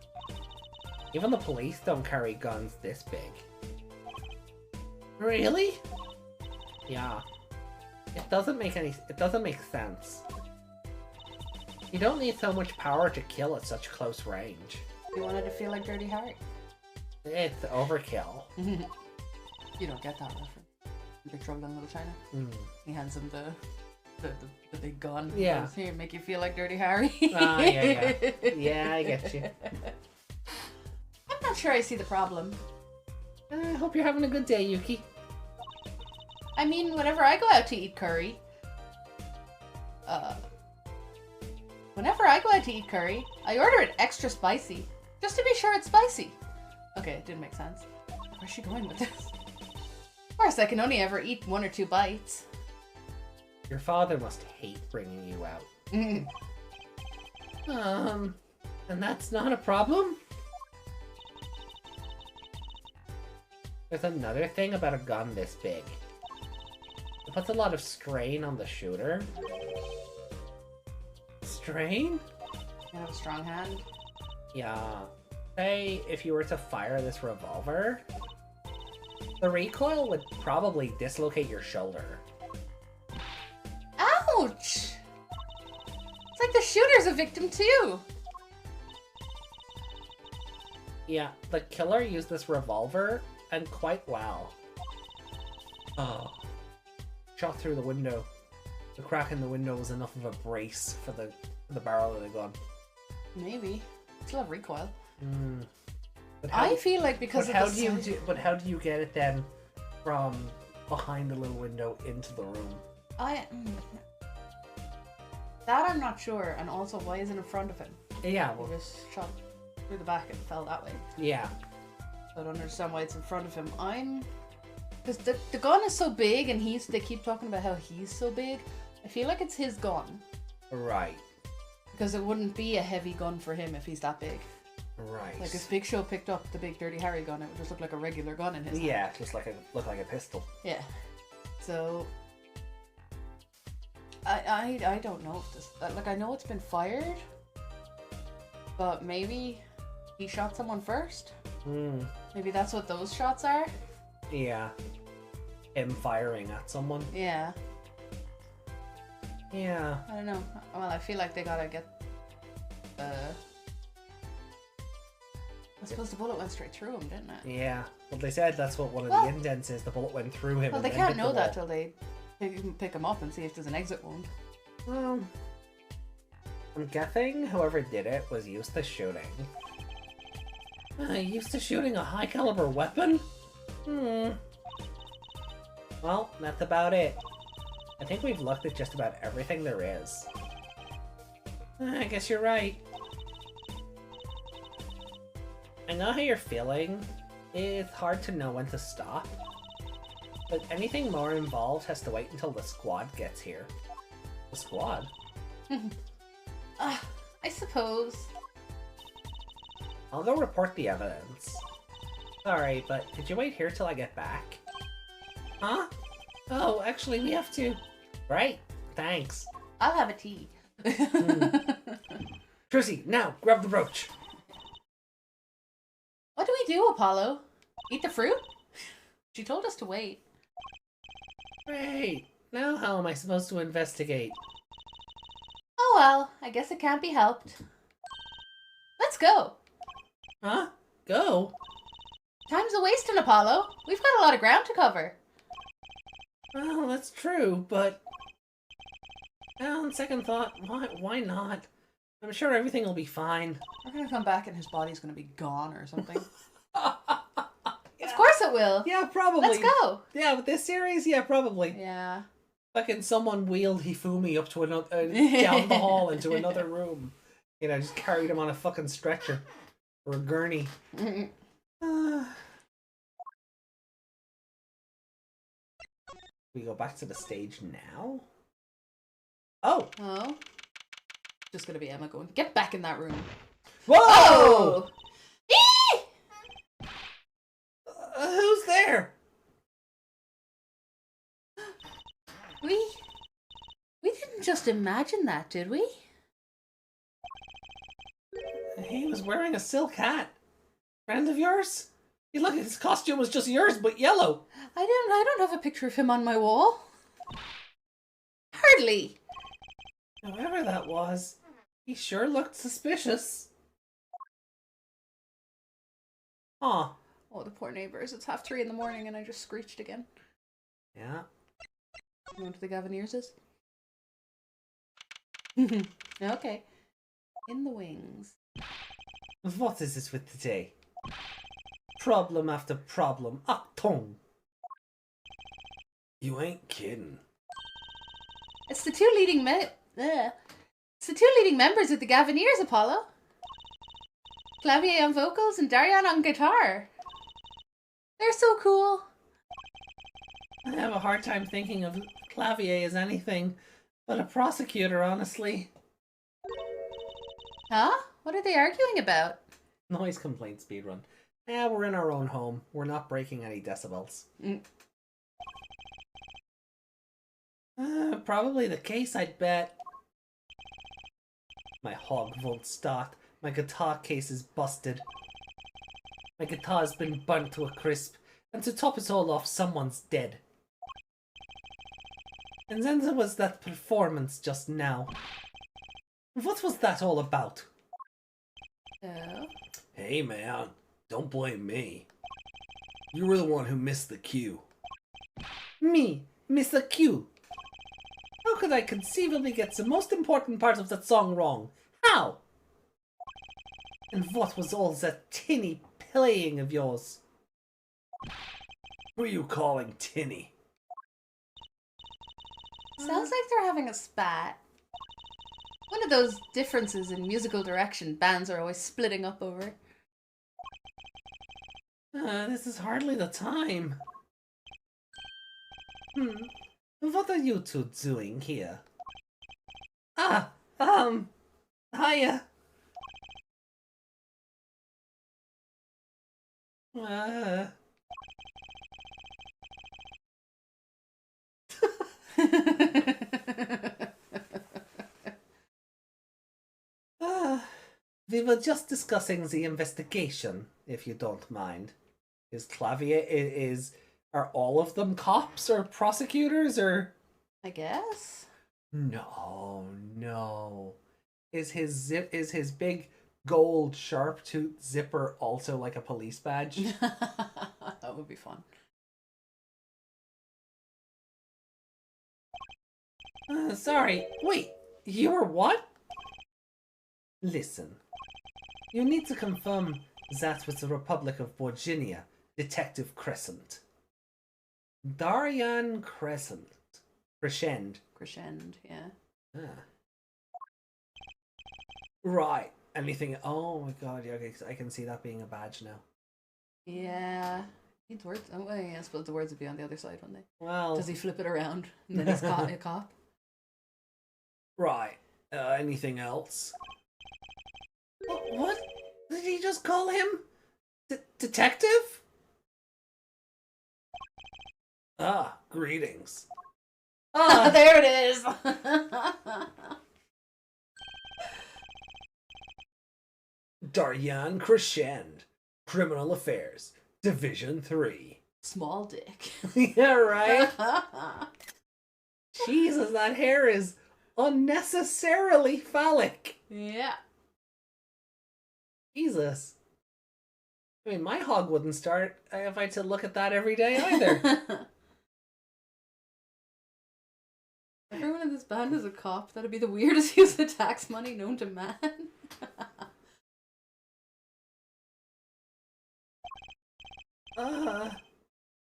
Even the police don't carry guns this big. Really? Yeah. It doesn't make sense. You don't need so much power to kill at such close range. You wanted to feel like Dirty Harry? It's overkill. You don't get that reference. Big Trouble in Little China. He hands him the big gun. Yeah. Here, make you feel like Dirty Harry. Yeah. Yeah, I get you. I'm not sure I see the problem. I hope you're having a good day, Yuki. I mean, whenever I go out to eat curry, I order it extra spicy, just to be sure it's spicy. Okay, it didn't make sense. Where's she going with this? Of course, I can only ever eat 1 or 2 bites. Your father must hate bringing you out. And that's not a problem? There's another thing about a gun this big. It puts a lot of strain on the shooter. Strain? You have a strong hand. Yeah. Say, if you were to fire this revolver, the recoil would probably dislocate your shoulder. Ouch! It's like the shooter's a victim too. Yeah, the killer used this revolver, and quite well. Oh. Shot through the window. The crack in the window was enough of a brace for the barrel of the gun. Maybe. Still have recoil. But I feel like because but of how do you get it then from behind the little window into the room? That I'm not sure, and also why isn't it in front of him? Yeah, well, He just shot through the back and fell that way. yeah. I don't understand why it's in front of him. Because the gun is so big, and they keep talking about how he's so big. I feel like it's his gun. Right. Because it wouldn't be a heavy gun for him if he's that big. Right. Like if Big Show picked up the big Dirty Harry gun, it would just look like a regular gun in his hand. Yeah, just look like a pistol. Yeah. So I don't know if this I know it's been fired, but maybe he shot someone first. Maybe that's what those shots are. Yeah. Him firing at someone. Yeah. Yeah. I don't know. Well, I feel like they gotta get I suppose the bullet went straight through him, didn't it? Yeah. Well, they said that's what one of the indents is. The bullet went through him. Well, and they then can't hit the know that wall. till they pick him up and see if there's an exit wound. I'm guessing whoever did it was used to shooting. Used to shooting a high caliber weapon? Well, that's about it. I think we've looked at just about everything there is. I guess you're right. I know how you're feeling. It's hard to know when to stop. But anything more involved has to wait until the squad gets here. The squad? I suppose. I'll go report the evidence. Sorry, but could you wait here till I get back? Huh? Oh, actually, we have to. Right, thanks. I'll have a tea. Trissy, now, grab the brooch. What do we do, Apollo? Eat the fruit? She told us to wait. Great. Now how am I supposed to investigate? Oh well, I guess it can't be helped. Let's go. Huh? Go? Time's a wasting, Apollo. We've got a lot of ground to cover. Well, that's true, but... on second thought, why not? I'm sure everything will be fine. We're gonna come back and his body's gonna be gone or something. Yeah. Of course it will. Yeah, probably. Let's go. Yeah, with this series, yeah, probably. Yeah. Fucking someone wheeled Hifumi up to another, down the hall into another room. You know, just carried him on a fucking stretcher. Or a gurney. We go back to the stage now? Oh! Oh. Just gonna be Emma going, get back in that room. Whoa! Oh! Who's there? We didn't just imagine that, did we? He was wearing a silk hat. Friend of yours? You look, his costume was just yours, but yellow. I don't have a picture of him on my wall. Hardly. Whoever that was, he sure looked suspicious. Huh. Oh, the poor neighbors. It's 3:30 in the morning and I just screeched again. Yeah. You know what the Gavineers is? Okay. In the wings. What is this with today? Problem after problem. Achtung! You ain't kidding. It's the two leading members of the Gavineers, Apollo. Clavier on vocals and Darian on guitar. They're so cool. I have a hard time thinking of Clavier as anything but a prosecutor, honestly. Huh? What are they arguing about? Noise complaint speedrun. Yeah, we're in our own home. We're not breaking any decibels. Probably the case, I'd bet. My hog won't start. My guitar case is busted. My guitar's been burnt to a crisp. And to top it all off, someone's dead. And then there was that performance just now. What was that all about? Oh. Hey man, don't blame me. You were the one who missed the cue. Me? Miss the cue? How could I conceivably get the most important part of that song wrong? How? And what was all that tinny playing of yours? Who are you calling tinny? Sounds like they're having a spat. One of those differences in musical direction bands are always splitting up over. This is hardly the time. What are you two doing here? Hiya. We were just discussing the investigation, if you don't mind. Is Clavier, are all of them cops or prosecutors or? I guess. No. Is his big gold sharp tooth zipper also like a police badge? That would be fun. Sorry. Wait, you were what? Listen. You need to confirm that with the Republic of Virginia, Detective Crescent. Daryan Crescent. Crescend, yeah. Ah. Right. Anything? Oh my god, yeah, okay, I can see that being a badge now. Yeah. Needs words. Oh, yeah, I suppose the words would be on the other side, wouldn't they? Well... Does he flip it around and then he's caught a cop? Right. Anything else? What? Did he just call him? Detective? Ah, greetings. Ah, there it is! Daryan Crescend, Criminal Affairs, Division 3. Small dick. Yeah, right? Jesus, that hair is unnecessarily phallic. Yeah. Jesus. I mean, my hog wouldn't start if I had to look at that every day either. Everyone in this band is a cop. That'd be the weirdest use of tax money known to man.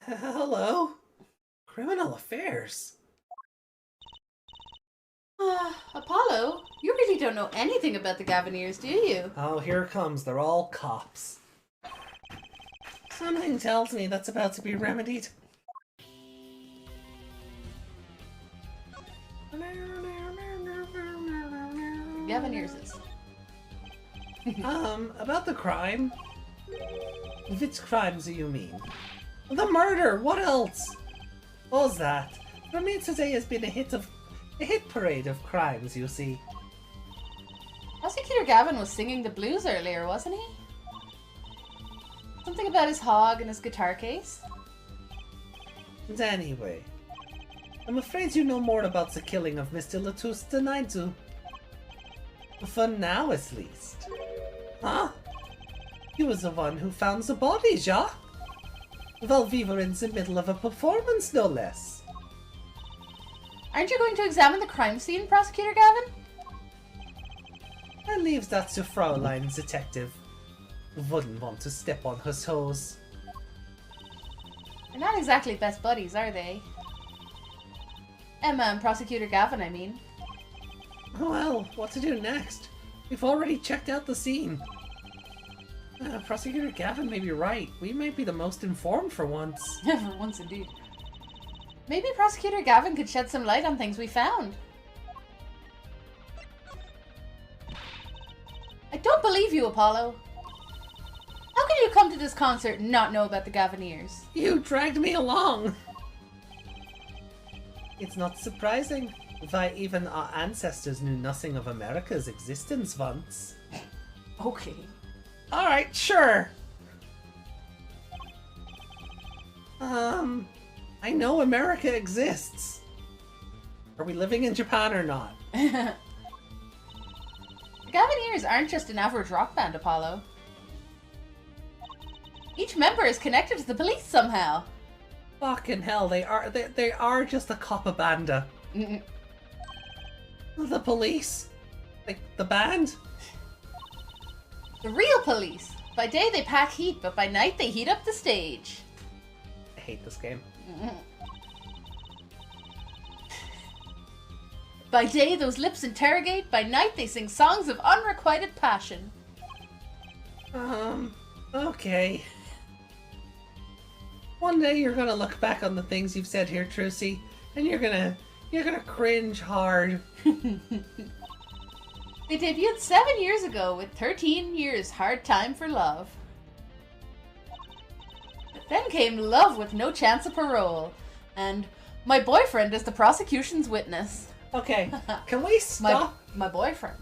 Hello? Criminal Affairs? Apollo, you really don't know anything about the Gaviniers, do you? Oh, here it comes. They're all cops. Something tells me that's about to be remedied. Gaviniers is. About the crime? Which crimes do you mean? The murder, what else? What's that? For me today has been a hit parade of crimes, you see. Prosecutor Gavin was singing the blues earlier, wasn't he? Something about his hog and his guitar case? And anyway, I'm afraid you know more about the killing of Mr. Latus than I do. For now, at least. Huh? He was the one who found the bodies, yeah? While we were in the middle of a performance, no less. Aren't you going to examine the crime scene, Prosecutor Gavin? I leave that to Fraulein, detective. Wouldn't want to step on her toes. They're not exactly best buddies, are they? Emma and Prosecutor Gavin, I mean. Well, what to do next? We've already checked out the scene. Prosecutor Gavin may be right. We might be the most informed for once. For once, indeed. Maybe Prosecutor Gavin could shed some light on things we found. I don't believe you, Apollo. How can you come to this concert and not know about the Gaviniers? You dragged me along! It's not surprising. Why, even our ancestors knew nothing of America's existence once. Okay. Alright, sure! I know America exists. Are we living in Japan or not? The Gaviniers aren't just an average rock band, Apollo. Each member is connected to the police somehow. Fucking hell, they are just a coppa banda. The police? Like, the band? The real police. By day they pack heat, but by night they heat up the stage. I hate this game. By day those lips interrogate, by night they sing songs of unrequited passion. Okay. One day you're gonna look back on the things you've said here, Trucy, and you're gonna cringe hard. They debuted 7 years ago with 13 years Hard Time for Love. Then came Love with No Chance of Parole, and My Boyfriend is the prosecution's witness. Okay, can we stop? My boyfriend.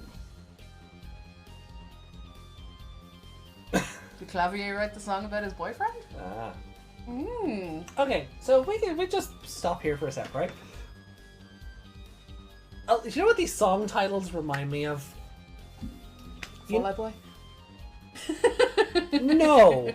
Did Clavier write the song about his boyfriend? Okay, so we just stop here for a sec, right? You know what these song titles remind me of? Fall Out Boy? No.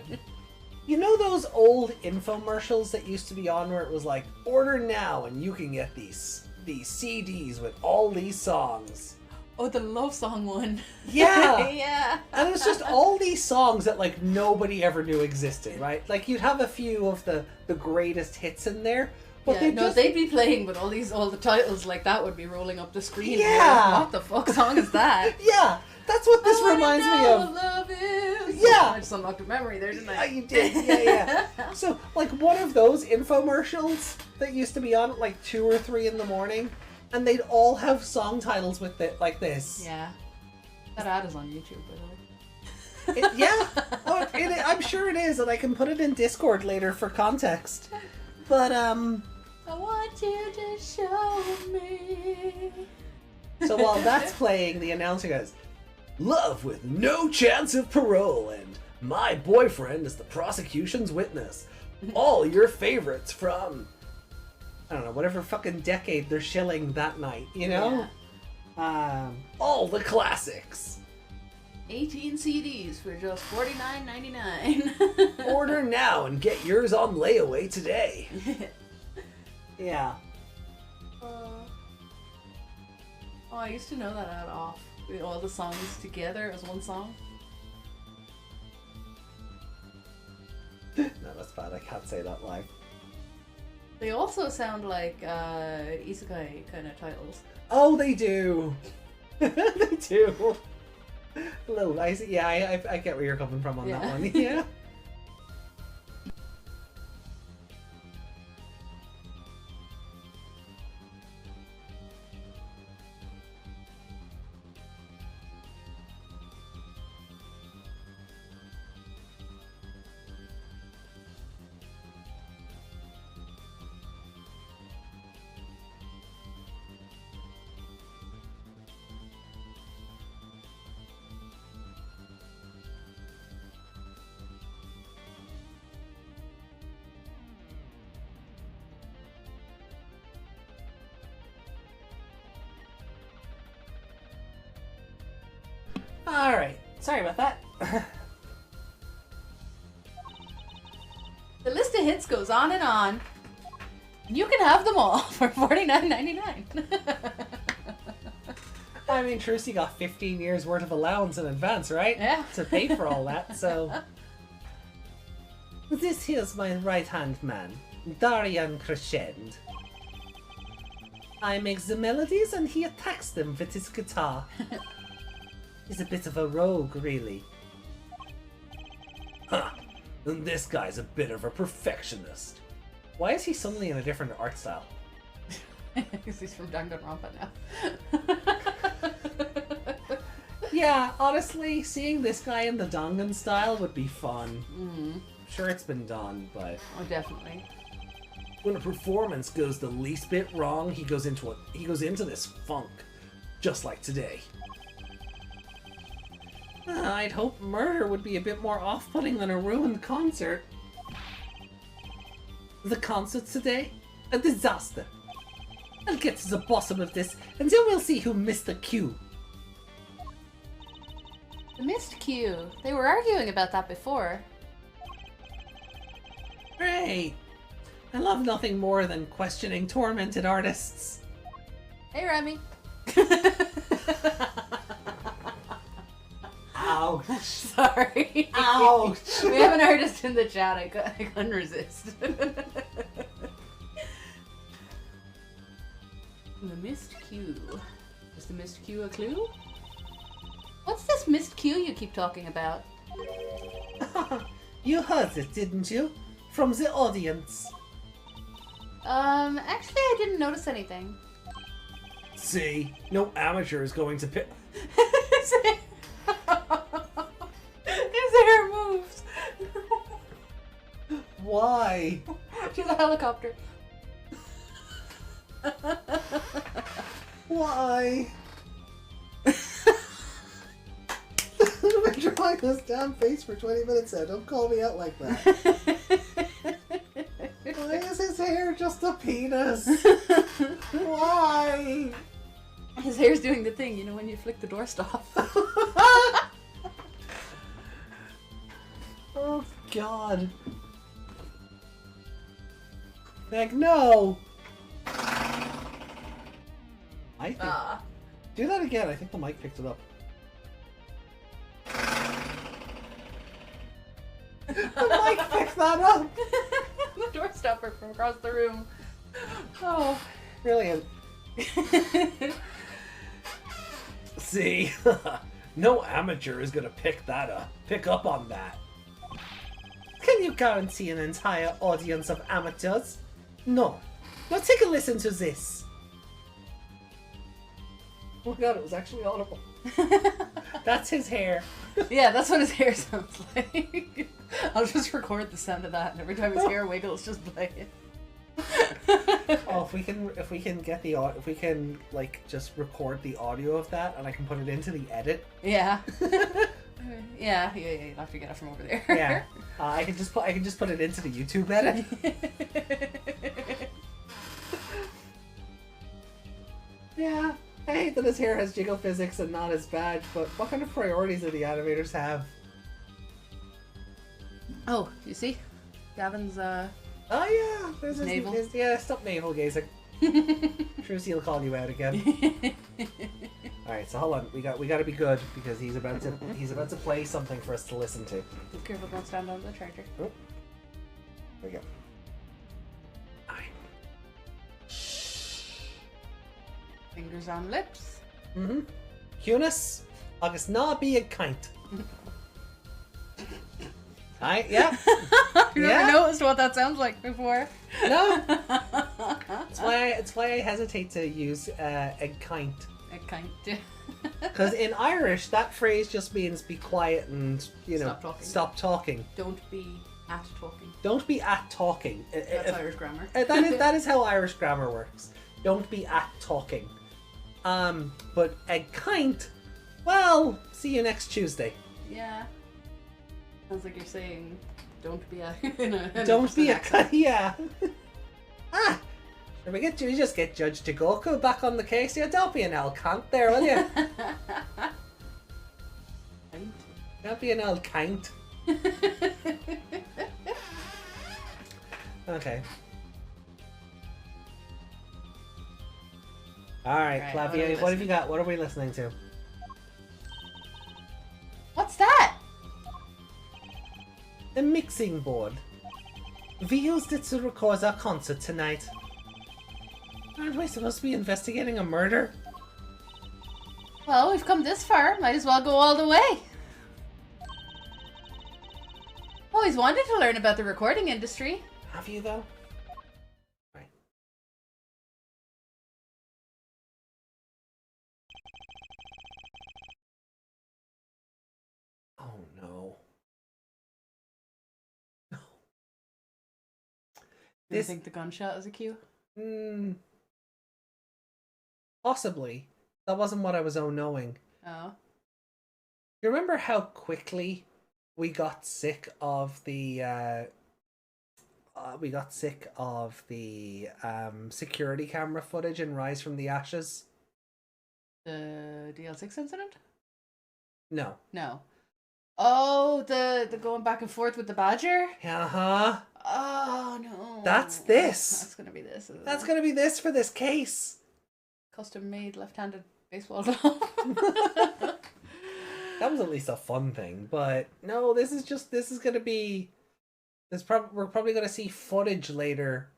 You know those old infomercials that used to be on where it was like, order now and you can get these CDs with all these songs. Oh, the love song one. Yeah. Yeah. And it was just all these songs that like nobody ever knew existed, right? Like you'd have a few of the greatest hits in there. But yeah, they'd be playing, but all the titles like that would be rolling up the screen. Yeah. Like, what the fuck song is that? Yeah, that's what this reminds me of. Love is. Yeah. I just unlocked a memory there, didn't Yeah, I? you did. Yeah. So, like one of those infomercials that used to be on at like 2 or 3 in the morning, and they'd all have song titles with it like this. Yeah. That ad is on YouTube, by the way. Yeah. Oh, I'm sure it is, and I can put it in Discord later for context. But, I want you to show me. So while that's playing, the announcer goes, "Love with no chance of parole, and my boyfriend is the prosecution's witness. All your favorites from," I don't know, whatever fucking decade they're shilling that night, you know? Yeah. All the classics. 18 CDs for just $49.99. Order now and get yours on layaway today. Yeah. Oh, I used to know that ad off. With all the songs together as one song. No, that's bad. I can't say that live. They also sound like isekai kind of titles. Oh, they do. They do. A little nice. Yeah, I get where you're coming from on that one. Yeah. Alright, sorry about that. The list of hits goes on and on. You can have them all for $49.99. I mean, Trucy got 15 years worth of allowance in advance, right? Yeah. To pay for all that, so... This here's my right-hand man, Darian Crescend. I make the melodies and he attacks them with his guitar. He's a bit of a rogue, really. Huh. And this guy's a bit of a perfectionist. Why is he suddenly in a different art style? Because he's from Danganronpa now. Yeah, honestly, seeing this guy in the Dangan style would be fun. Mm. Sure, it's been done, but... Oh, definitely. When a performance goes the least bit wrong, he goes into this funk. Just like today. I'd hope murder would be a bit more off-putting than a ruined concert. The concert today? A disaster. I'll get to the bottom of this, and then we'll see who missed the cue. The missed cue. They were arguing about that before. Great. I love nothing more than questioning tormented artists. Hey, Remy. Ouch. Sorry. Ouch. We have an artist in the chat. I couldn't resist. The missed cue. Is the missed cue a clue? What's this missed cue you keep talking about? You heard it, didn't you? From the audience. Actually I didn't notice anything. See, no amateur is going to pick. His hair moves. Why? To the helicopter. Why? I've been drawing this damn face for 20 minutes now. Don't call me out like that. Why is his hair just a penis? Why? His hair's doing the thing, you know, when you flick the doorstop. God. Meg, no! I think... Do that again. I think the mic picked it up. The mic picked that up! The door stopper from across the room. Oh. Brilliant. See? No amateur is gonna pick up on that. Can you guarantee an entire audience of amateurs? No. Now take a listen to this. Oh my god, it was actually audible. That's his hair. Yeah, that's what his hair sounds like. I'll just record the sound of that, and every time his hair wiggles, just play it. Oh, if we can like just record the audio of that, and I can put it into the edit. Yeah. Yeah, you'll have to get it from over there. Yeah, I can just put it into the YouTube edit. Yeah, I hate that his hair has jiggle physics and not as bad, but what kind of priorities do the animators have? Oh, you see? Gavin's, Oh yeah, there's his navel. Yeah, stop navel gazing. Trucy will call you out again. Alright, so hold on. We got to be good because he's about to play something for us to listen to. Be careful, don't stand on the charger. Oh. There we go. Fingers on lips. Mm-hmm. Eunice, agus na be a kint. Aye, yeah. I've never noticed what that sounds like before. No. It's why I hesitate to use a kint. A kint. Because in Irish, that phrase just means be quiet and, stop talking. Don't be at talking. Don't be at talking. That's Irish grammar. That is how Irish grammar works. Don't be at talking. But a kint, well, see you next Tuesday. Yeah. Sounds like you're saying, don't be a... Don't be a kint, yeah. We just get Judge Tagoku back on the case here. Don't be an old cunt there, will you? Don't be an old cunt. Okay. Alright, Flavia, what have you got? What are we listening to? What's that? The mixing board. We used it to record our concert tonight. Aren't we supposed to be investigating a murder? Well, we've come this far. Might as well go all the way. Always wanted to learn about the recording industry. Have you, though? Right. Oh, no. No. Do you think the gunshot is a cue? Possibly. That wasn't what I was knowing. Oh. You remember how quickly we got sick of the security camera footage in Rise from the Ashes? The DL6 incident? No. No. Oh, the going back and forth with the badger? Uh-huh. Oh, no. That's this. That's gonna be this. That's gonna be this for this case. Custom-made left-handed baseball glove. That was at least a fun thing, but no, we're probably gonna see footage later,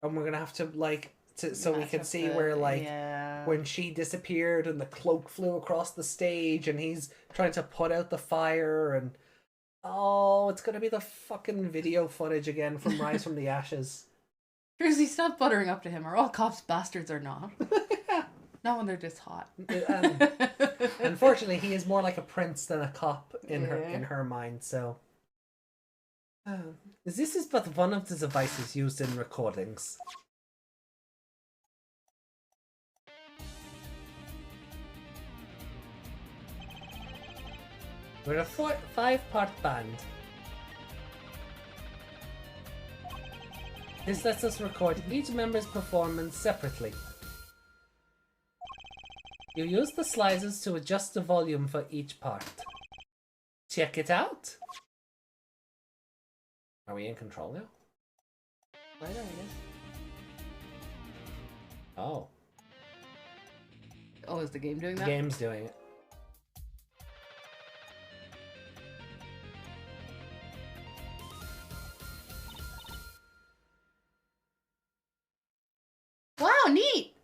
and we're gonna have to so we can see where when she disappeared and the cloak flew across the stage and he's trying to put out the fire and it's gonna be the fucking video footage again from Rise from the Ashes. Druzy, stop buttering up to him. Are all cops bastards or not? Not when they're this hot. Unfortunately, he is more like a prince than a cop in her mind. So, this is but one of the devices used in recordings. We're a 5-part band. This lets us record each member's performance separately. You use the sliders to adjust the volume for each part. Check it out! Are we in control now? Later, I guess. Oh. Oh, is the game doing that? The game's doing it. Wow, neat!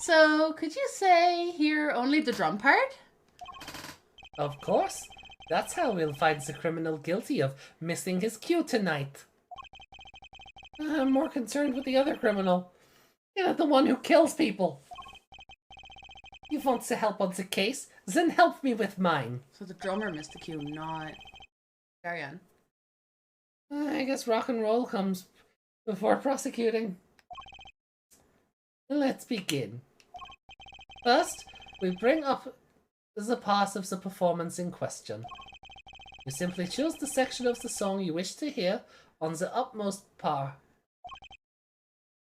So, could you say here only the drum part? Of course. That's how we'll find the criminal guilty of missing his cue tonight. I'm more concerned with the other criminal. The one who kills people. You want to help on the case? Then help me with mine. So the drummer missed the cue, not... Carry on. I guess rock and roll comes before prosecuting. Let's begin. First, we bring up the part of the performance in question. You simply choose the section of the song you wish to hear on the upmost bar.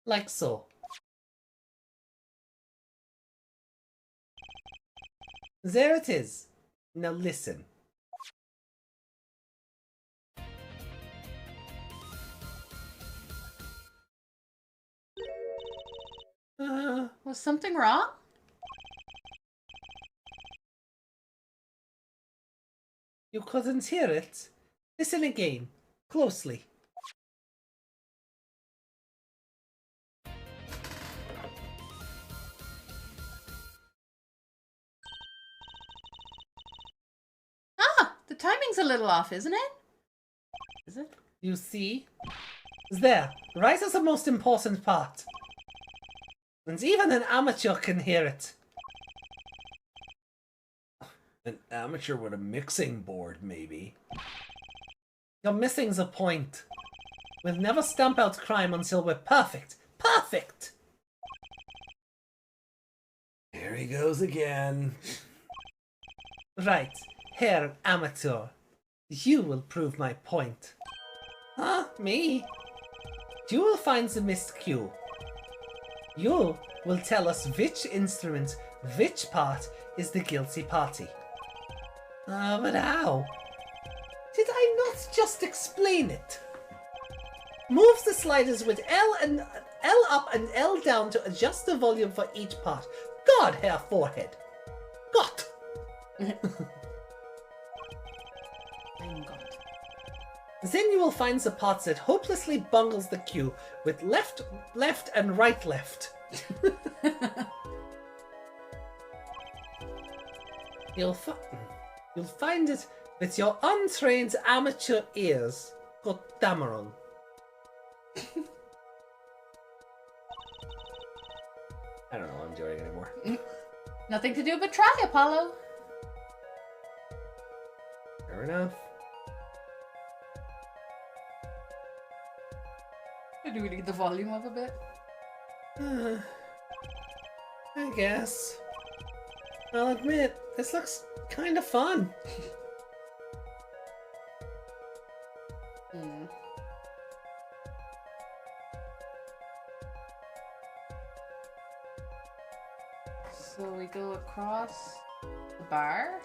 Like so. There it is. Now listen. Was something wrong? You couldn't hear it? Listen again, closely. Ah, the timing's a little off, isn't it? Is it? You see? There, right at the most important part. And even an amateur can hear it. An amateur with a mixing board, maybe. You're missing the point. We'll never stamp out crime until we're perfect. Perfect! Here he goes again. Right, Herr Amateur. You will prove my point. Huh? Me? You will find the missed cue. You will tell us which instrument, which part is the guilty party. But how? Did I not just explain it? Move the sliders with L up and L down to adjust the volume for each part. God, Herr Forehead. God. I'm God. Then you will find the part that hopelessly bungles the cue with left, left, and right, left. You'll find it with your untrained amateur ears. Goddameron. I don't know what I'm doing anymore. Nothing to do but try, Apollo. Fair enough. Do we need the volume up a bit? I guess. I'll admit, this looks kind of fun. So we go across the bar?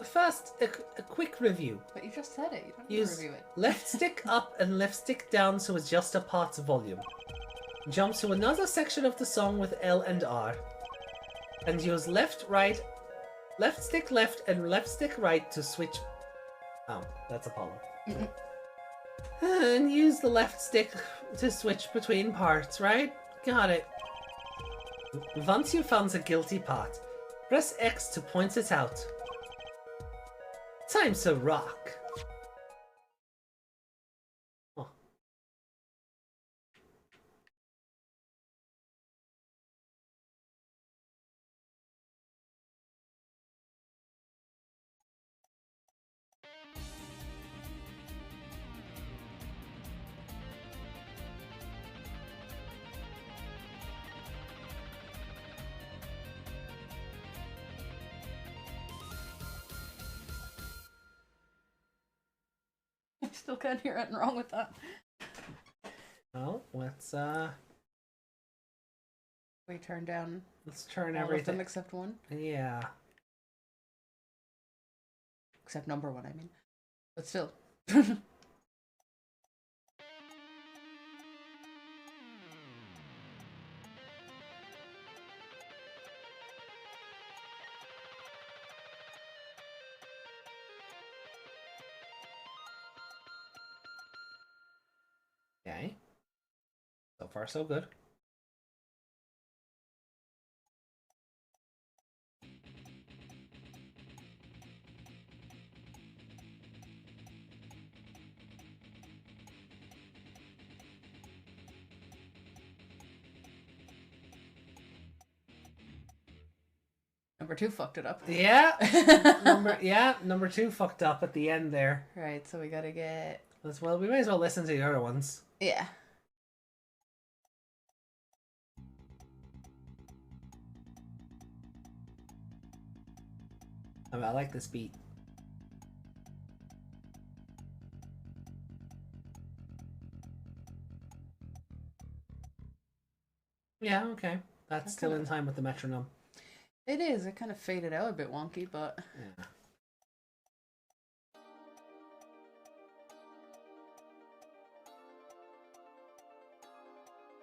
First, a quick review. But you just said it. You don't need Use to review it. left stick up and left stick down to adjust a part's volume. Jump to another section of the song with L and R. And use left stick left and left stick right to switch. Oh, that's Apollo. And use the left stick to switch between parts, right? Got it. Once you found the guilty part, press X to point it out. Time to rock. Oh. I still can't hear anything wrong with that. Well, let's We turn down turn all of everything. them except one. Yeah. except number one, I mean. But still. Okay. So far, so good. Number two fucked it up. Yeah. Number two fucked up at the end there. Right, so we gotta get... Well, we may as well listen to the other ones. Yeah. I like this beat. Yeah, okay. That's still in time with the metronome. It is. It kind of faded out a bit wonky, but... Yeah.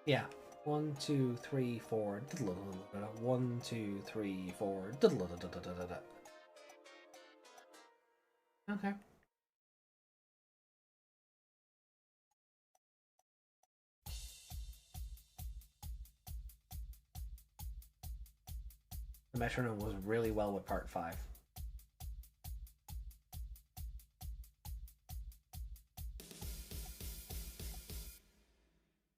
Yeah. 1, 2, 3, 4. 1, 2, 3, 4. Okay. The metronome was really well with part 5.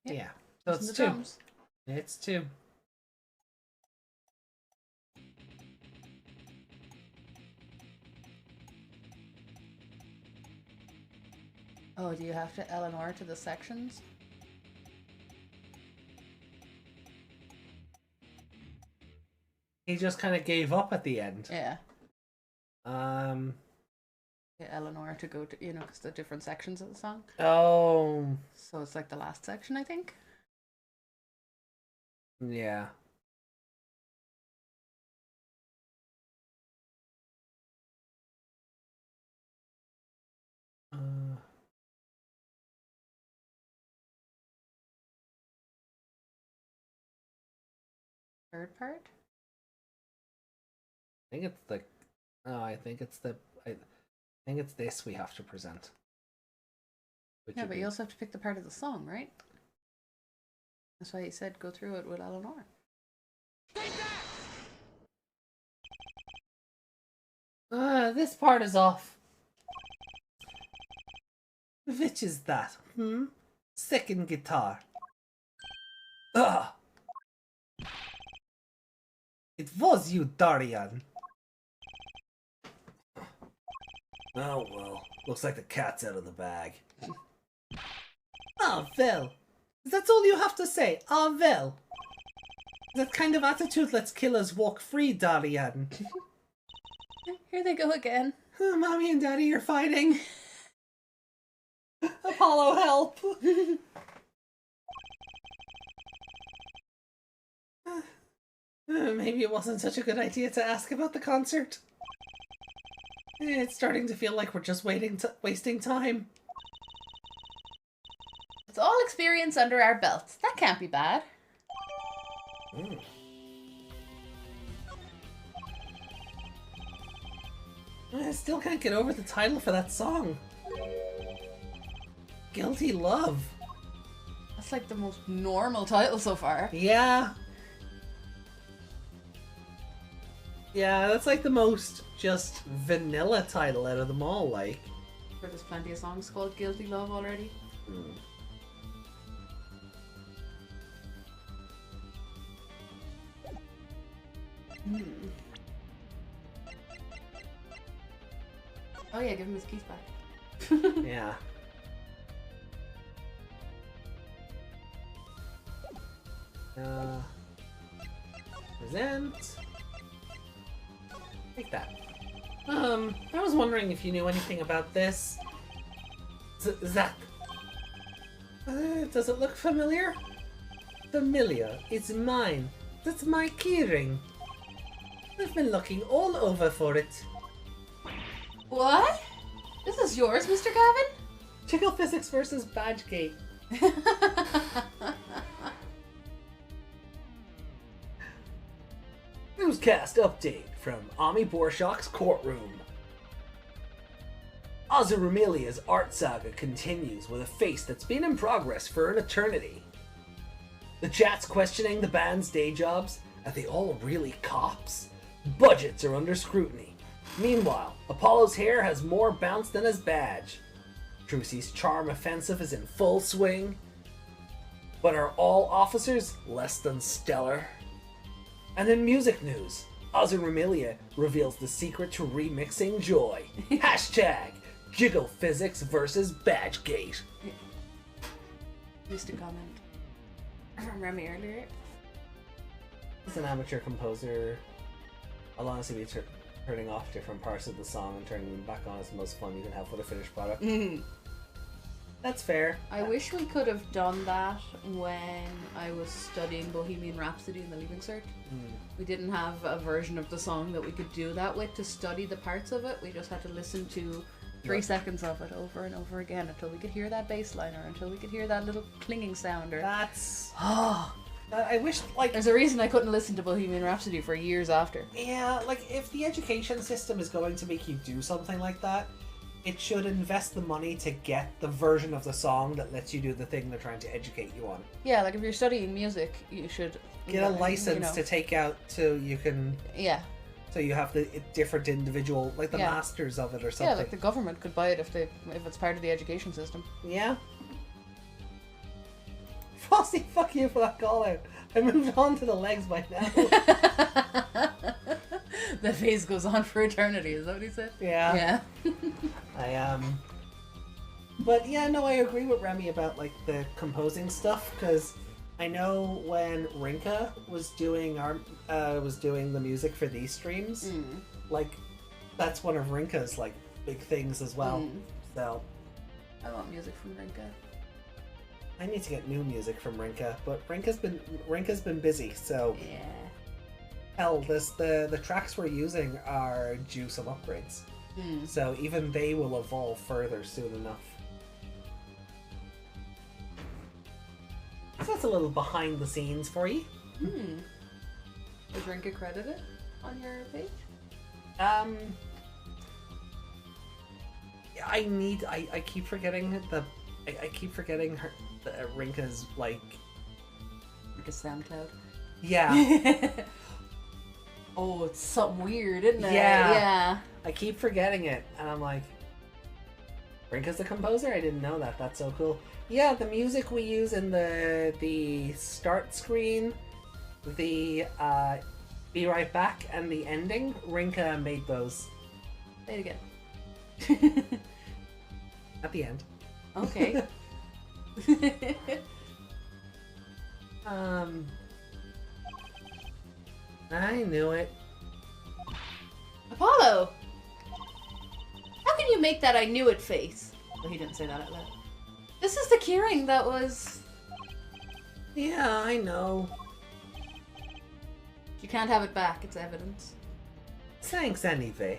Yeah. So it's 2. Drums. It's 2. Oh, do you have to Eleanor to the sections? He just kind of gave up at the end. Yeah. Yeah, Eleanor to go to, you know, because the different sections of the song. Oh. So it's like the last section, I think. Yeah. Third part? I think it's the... Oh, I think it's the... I think it's this we have to present. Yeah, but you also have to pick the part of the song, right? That's why he said go through it with Eleanor. This part is off. Which is that? Second guitar. Ugh. It was you, Darian. Oh well, looks like the cat's out of the bag. Oh, well. That's all you have to say. Oh, well. That kind of attitude lets killers walk free, Darian. Here they go again. Mommy and Daddy are fighting. Apollo, help. Maybe it wasn't such a good idea to ask about the concert. It's starting to feel like we're just wasting time. It's all experience under our belts. That can't be bad. I still can't get over the title for that song. Guilty Love. That's like the most normal title so far. Yeah. Yeah, that's like the most just vanilla title out of them all, like. But there's plenty of songs called Guilty Love already. Oh yeah, give him his keys back. Yeah. Present. Take that. I was wondering if you knew anything about this. Zach. Does it look familiar? Familiar. It's mine. That's my keyring. I've been looking all over for it. What? This is yours, Mr. Gavin? Jiggle Physics versus Badgegate. Newscast update from Ami Borshak's courtroom. Azurumilia's art saga continues with a face that's been in progress for an eternity. The chat's questioning the band's day jobs. Are they all really cops? Budgets are under scrutiny. Meanwhile, Apollo's hair has more bounce than his badge. Trucy's charm offensive is in full swing. But are all officers less than stellar? And in music news, Azurumilia reveals the secret to remixing joy. Hashtag Jiggle Physics versus Badgegate. Used to comment from Remy earlier. As an amateur composer, I'll honestly be turning off different parts of the song and turning them back on is the most fun you can have with a finished product. That's fair. I wish we could have done that when I was studying Bohemian Rhapsody in the Leaving Cert. We didn't have a version of the song that we could do that with to study the parts of it. We just had to listen to 3 seconds of it over and over again until we could hear that bass line or until we could hear that little clinging sound. Or That's... I wish, like... There's a reason I couldn't listen to Bohemian Rhapsody for years after. Yeah, like, if the education system is going to make you do something like that, it should invest the money to get the version of the song that lets you do the thing they're trying to educate you on. Yeah, like if you're studying music, you should... Get a license to take out so you can... Yeah. So you have the different individual, like the masters of it or something. Yeah, like the government could buy it if it's part of the education system. Yeah. Frosty, fuck you for that call out. I moved on to the legs by now. The phase goes on for eternity, is that what he said? Yeah. Yeah. But yeah, no, I agree with Remy about like the composing stuff, because I know when Rinka was doing the music for these streams, like that's one of Rinka's like big things as well. So I want music from Rinka. I need to get new music from Rinka, but Rinka's been busy, so yeah. Hell, the tracks we're using are due some upgrades. So even they will evolve further soon enough. So that's a little behind the scenes for you. Is Rinka credited on your page? I keep forgetting I keep forgetting her Rinka's like SoundCloud. Yeah. Oh, it's something weird, isn't it? Yeah. I keep forgetting it, and I'm like, Rinka's the composer? I didn't know that. That's so cool. Yeah, the music we use in the start screen, the Be Right Back, and the ending, Rinka made those. Say it again. At the end. Okay. I knew it. Apollo! How can you make that I knew it face? Well, he didn't say that out loud. This is the keyring that was... Yeah, I know. You can't have it back, it's evidence. Thanks anyway.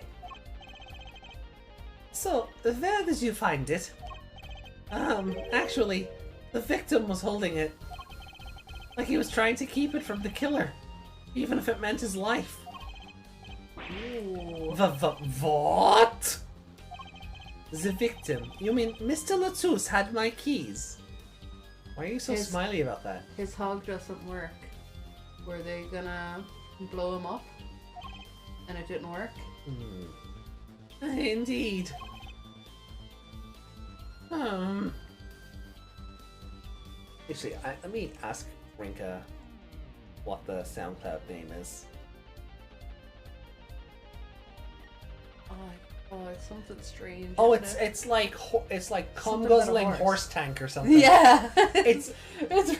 So, where did you find it? Actually, the victim was holding it. Like he was trying to keep it from the killer. Even if it meant his life. Ooh. What? The victim? You mean Mr. Latus had my keys? Why are you so smiley about that? His hog doesn't work. Were they gonna blow him up? And it didn't work? Indeed. Actually, let me ask Rinka what the SoundCloud name is. Oh, it's something strange. Oh, it's like cum guzzling horse tank or something. Yeah, it's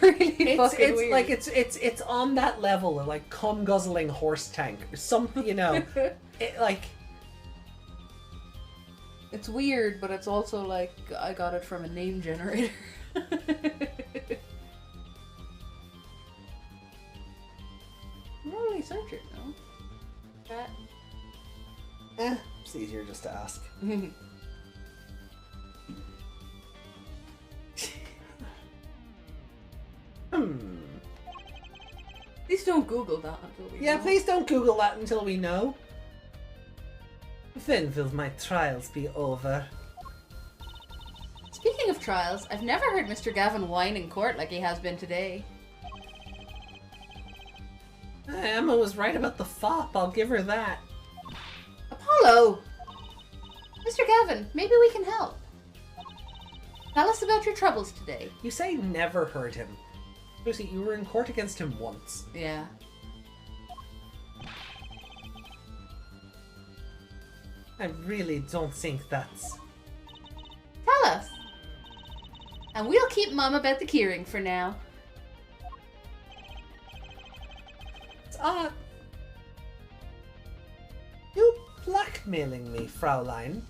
really fucking weird. Like it's on that level of like cum guzzling horse tank or something, you know. It's weird, but it's also like I got it from a name generator. I'm not really search it, no. That. It's easier just to ask. Please don't Google that until we know. Please don't Google that until we know. When will my trials be over? Speaking of trials, I've never heard Mr. Gavin whine in court like he has been today. Emma was right about the fop, I'll give her that. Apollo! Mr. Gavin, maybe we can help. Tell us about your troubles today. You say never heard him. Lucy, you were in court against him once. Yeah. I really don't think that's... Tell us. And we'll keep mum about the keyring for now. You blackmailing me, Fraulein?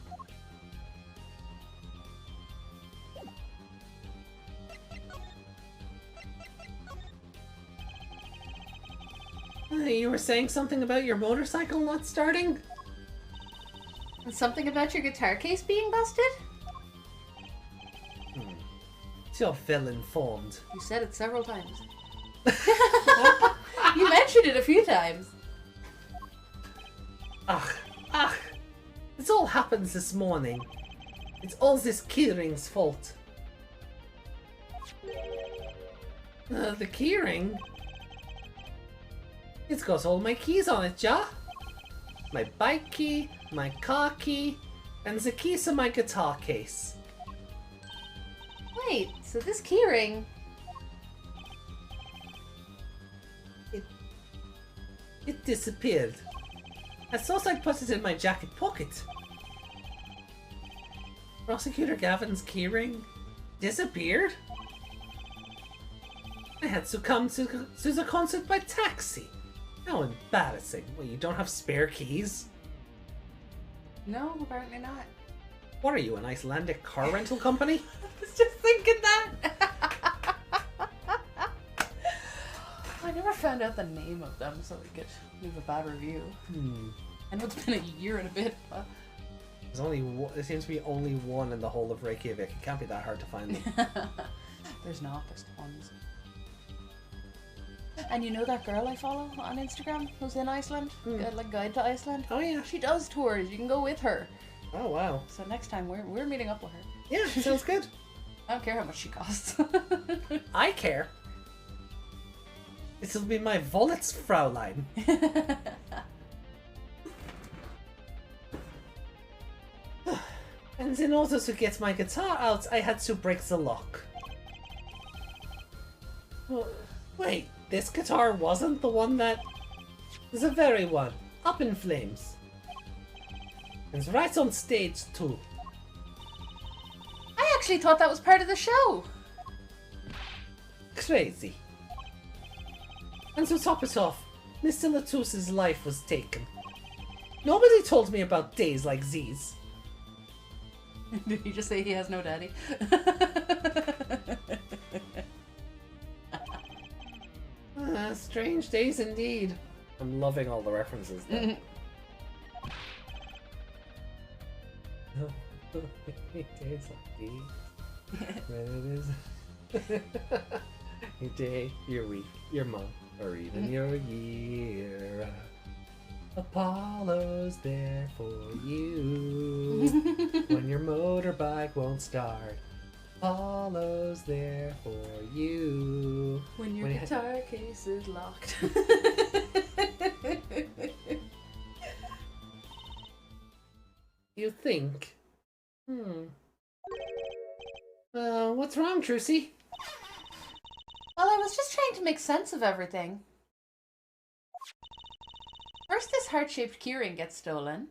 You were saying something about your motorcycle not starting? And something about your guitar case being busted? You're well informed. You said it several times. You mentioned it a few times. This all happens this morning. It's all this keyring's fault. The keyring? It's got all my keys on it, ja? My bike key, my car key, and the keys to my guitar case. Wait, so this keyring... It disappeared. I thought I'd put it in my jacket pocket. Prosecutor Gavin's keyring disappeared? I had to come to the concert by taxi. How embarrassing. Well, you don't have spare keys? No, apparently not. What are you, an Icelandic car rental company? I was just thinking that. I never found out the name of them so we could leave a bad review. I know it's been a year and a bit, but... There's only one, there seems to be only one in the whole of Reykjavik. It can't be that hard to find them. There's not, there's tons. And you know that girl I follow on Instagram who's in Iceland? Like Guide to Iceland? Oh yeah. She does tours, you can go with her. Oh wow. So next time we're meeting up with her. Yeah, sounds good. I don't care how much she costs. I care. This will be my Volets Fraulein. And in order to get my guitar out, I had to break the lock. Oh, wait, this guitar wasn't the one that... The very one, up in flames. It's right on stage too. I actually thought that was part of the show. Crazy. And to top it off, Mr. Latus's life was taken. Nobody told me about days like these. Did he just say he has no daddy? Strange days indeed. I'm loving all the references though. Days like these. When it is your day, your week, your month, or even your year. Apollo's there for you. When your motorbike won't start, Apollo's there for you. When your guitar case is locked. You think? What's wrong, Trucy? Well, I was just trying to make sense of everything. First, this heart-shaped keyring gets stolen.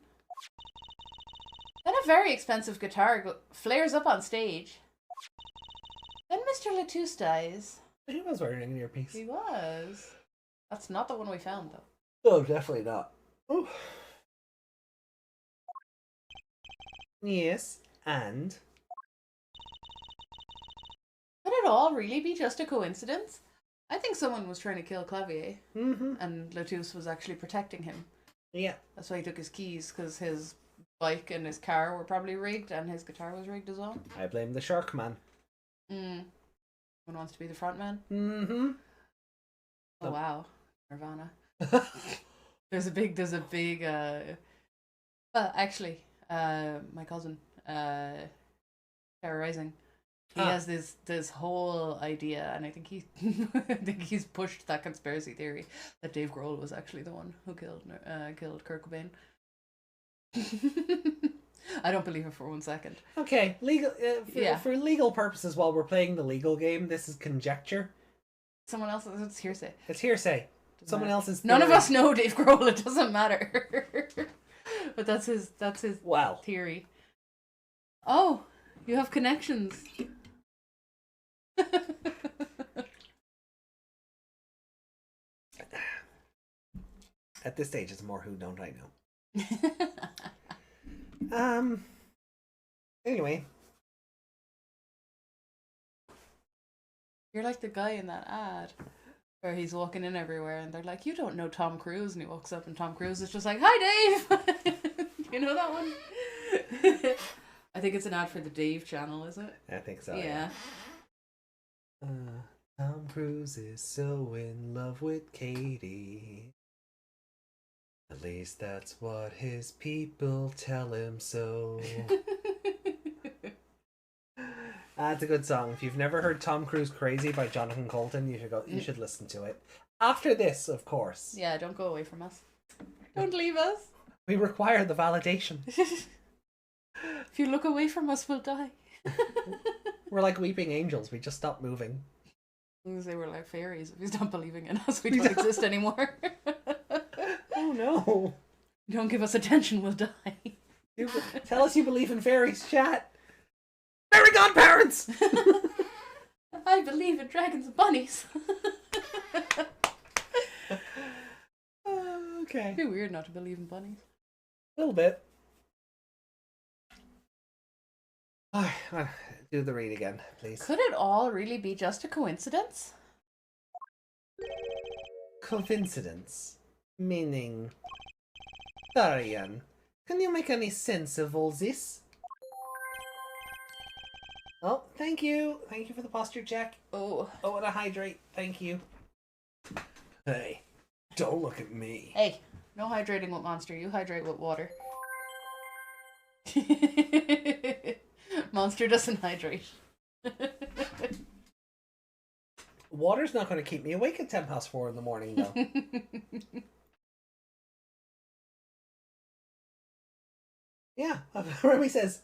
Then a very expensive guitar flares up on stage. Then Mr. Latus dies. He was wearing an earpiece. He was. That's not the one we found, though. Oh, definitely not. Oh. Yes, and? Could it all really be just a coincidence? I think someone was trying to kill Clavier, and Latus was actually protecting him. Yeah. That's why he took his keys, because his bike and his car were probably rigged, and his guitar was rigged as well. I blame the shark man. One wants to be the front man. Mm-hmm. Oh wow, Nirvana. There's a big well, actually, my cousin, Terrorizing, he has this whole idea, and I think I think he's pushed that conspiracy theory that Dave Grohl was actually the one who killed Kurt Cobain. I don't believe it for 1 second. Okay, legal. For legal purposes, while we're playing the legal game, this is conjecture. Someone else, it's hearsay. It's hearsay. Someone else's. None of us know Dave Grohl. It doesn't matter. But that's his theory. Oh, you have connections. At this stage, it's more who don't I know. Anyway. You're like the guy in that ad where he's walking in everywhere and they're like, you don't know Tom Cruise, and he walks up and Tom Cruise is just like, hi Dave. You know that one? I think it's an ad for the Dave channel, is it? I think so. Yeah. Tom Cruise is so in love with Katie. At least that's what his people tell him so. That's a good song. If you've never heard Tom Cruise Crazy by Jonathan Colton, you should listen to it. After this, of course. Yeah, don't go away from us. Don't leave us. We require the validation. If you look away from us, we'll die. We're like weeping angels. We just stop moving. They were like fairies. If you stop believing in us, we don't exist anymore. Oh no. Don't give us attention, we'll die. Tell us you believe in fairies, chat. Fairy godparents! I believe in dragons and bunnies. Okay. It'd be weird not to believe in bunnies. A little bit. Do the read again, please. Could it all really be just a coincidence? Coincidence? Meaning... Darian, can you make any sense of all this? Oh, thank you. Thank you for the posture check. Oh, and a hydrate. Thank you. Hey, don't look at me. Hey, no hydrating with Monster. You hydrate with water. Monster doesn't hydrate. Water's not going to keep me awake at 4:10 in the morning, though. Yeah, Remy says,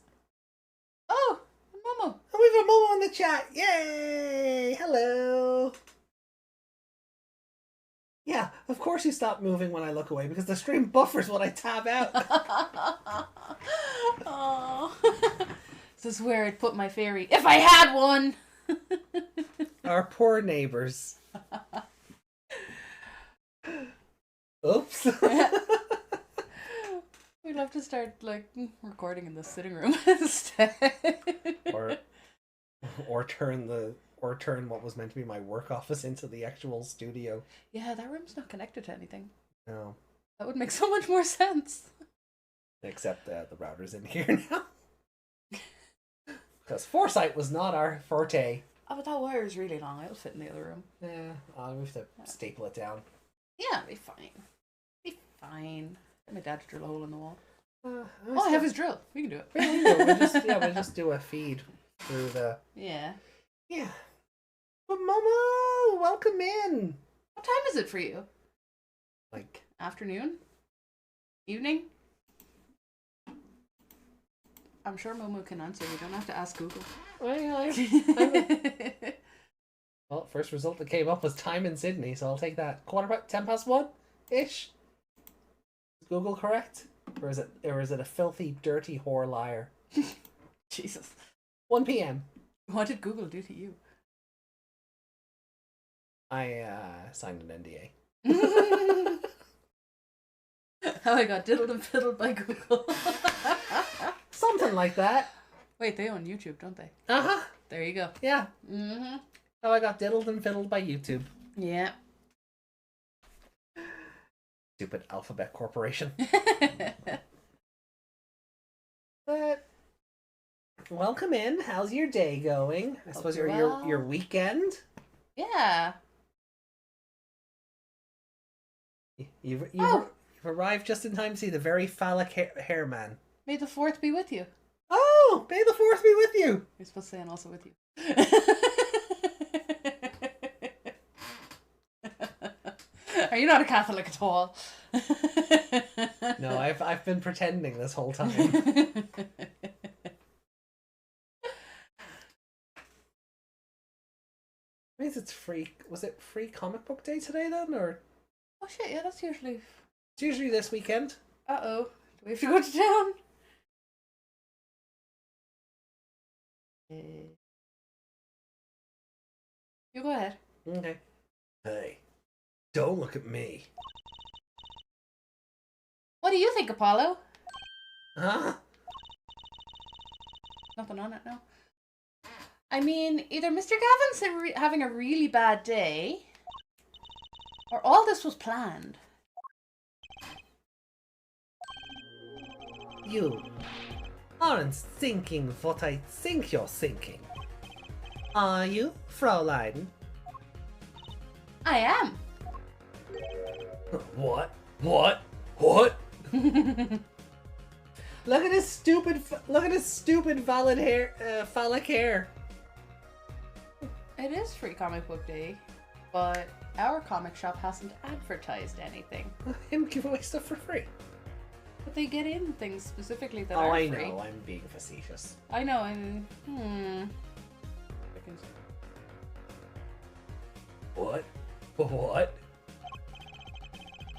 oh, Momo. Oh, we have a Momo in the chat. Yay! Hello. Yeah, of course you stop moving when I look away because the stream buffers when I tab out. Oh. This is where I'd put my fairy if I had one. Our poor neighbors. Oops. We'd have to start like recording in the sitting room instead. or turn what was meant to be my work office into the actual studio. Yeah, that room's not connected to anything. No. That would make so much more sense. Except the router's in here now. Because foresight was not our forte. Oh, but that wire is really long. It'll fit in the other room. Yeah, I'll have to staple it down. Yeah, it'll be fine. Be fine. Get my dad to drill a hole in the wall. I have his drill. We can do it. We'll just do a feed through the... Yeah. Yeah. But Momo, welcome in. What time is it for you? Like... Afternoon? Evening? I'm sure Momo can answer. You don't have to ask Google. Well, first result that came up was time in Sydney, so I'll take that. 1:10ish. Is Google correct? Or is it a filthy, dirty whore liar? Jesus. 1 p.m. What did Google do to you? I signed an NDA. How I got diddled and fiddled by Google. Something like that. Wait, they own YouTube, don't they? Uh-huh. There you go. Yeah. Mm-hmm. How I got diddled and fiddled by YouTube. Yeah. Stupid Alphabet Corporation. But welcome in. How's your day going? I suppose your weekend. Yeah. You've arrived just in time to see the very phallic hair man. May the 4th be with you. Oh, may the 4th be with you. You're supposed to say and also with you. Are you not a Catholic at all? No, I've been pretending this whole time. Means it's free. Was it free comic book day today then, or? Oh shit! Yeah, that's usually. It's usually this weekend. Uh-oh. Do we have to go to town? You go ahead. Okay. Hey, don't look at me. What do you think, Apollo? Huh? Nothing on it now. I mean, either Mr. Gavin's having a really bad day, or all this was planned. You aren't thinking what I think you're thinking. Are you, Fraulein? I am. What? Look at his stupid valid hair, phallic hair. It is free comic book day, but our comic shop hasn't advertised anything. Him give away stuff for free. But they get in things specifically that Oh, are I free. know. I'm being facetious. I know. I'm. What?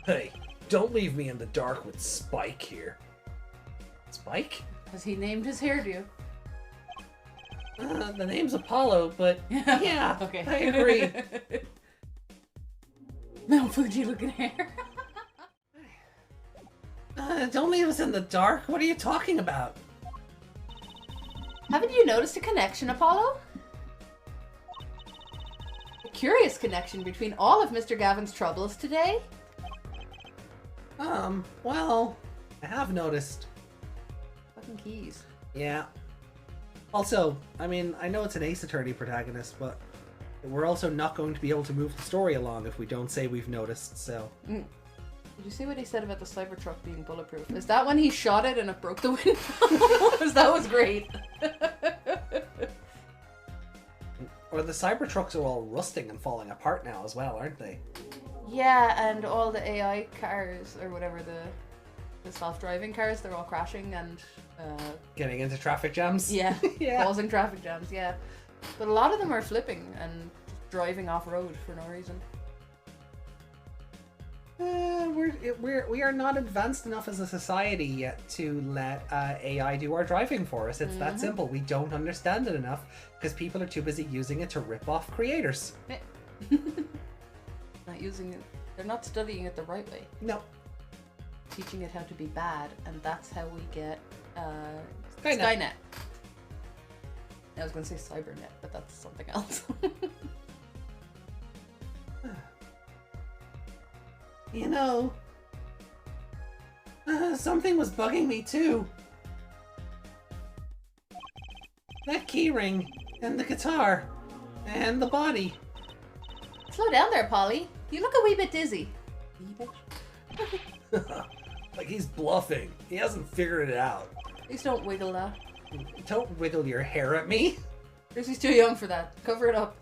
Hey, don't leave me in the dark with Spike here. Spike? Has he named his hairdo? The name's Apollo, but yeah, Okay. I agree. No Fuji looking hair. Don't leave us in the dark. What are you talking about? Haven't you noticed a connection, Apollo? A curious connection between all of Mr. Gavin's troubles today? Well, I have noticed. Fucking keys. Yeah. Also, I mean, I know it's an Ace Attorney protagonist, but we're also not going to be able to move the story along if we don't say we've noticed, so... Did you see what he said about the Cybertruck being bulletproof? Is that when he shot it and it broke the window? Because that was great. Or the Cybertrucks are all rusting and falling apart now as well, aren't they? Yeah, and all the AI cars, or whatever, the self-driving cars, they're all crashing and... Getting into traffic jams? Yeah, Yeah. causing traffic jams, yeah. But a lot of them are flipping and just driving off-road for no reason. We are not advanced enough as a society yet to let AI do our driving for us. It's that simple. We don't understand it enough because people are too busy using it to rip off creators. Not using it. They're not studying it the right way. No. Teaching it how to be bad, and that's how we get Skynet. I was going to say Cybernet, but that's something else. You know, something was bugging me too. That keyring, and the guitar, and the body. Slow down there, Polly. You look a wee bit dizzy. Like he's bluffing. He hasn't figured it out. Please don't wiggle that. Don't wiggle your hair at me. Chrissy's too young for that. Cover it up.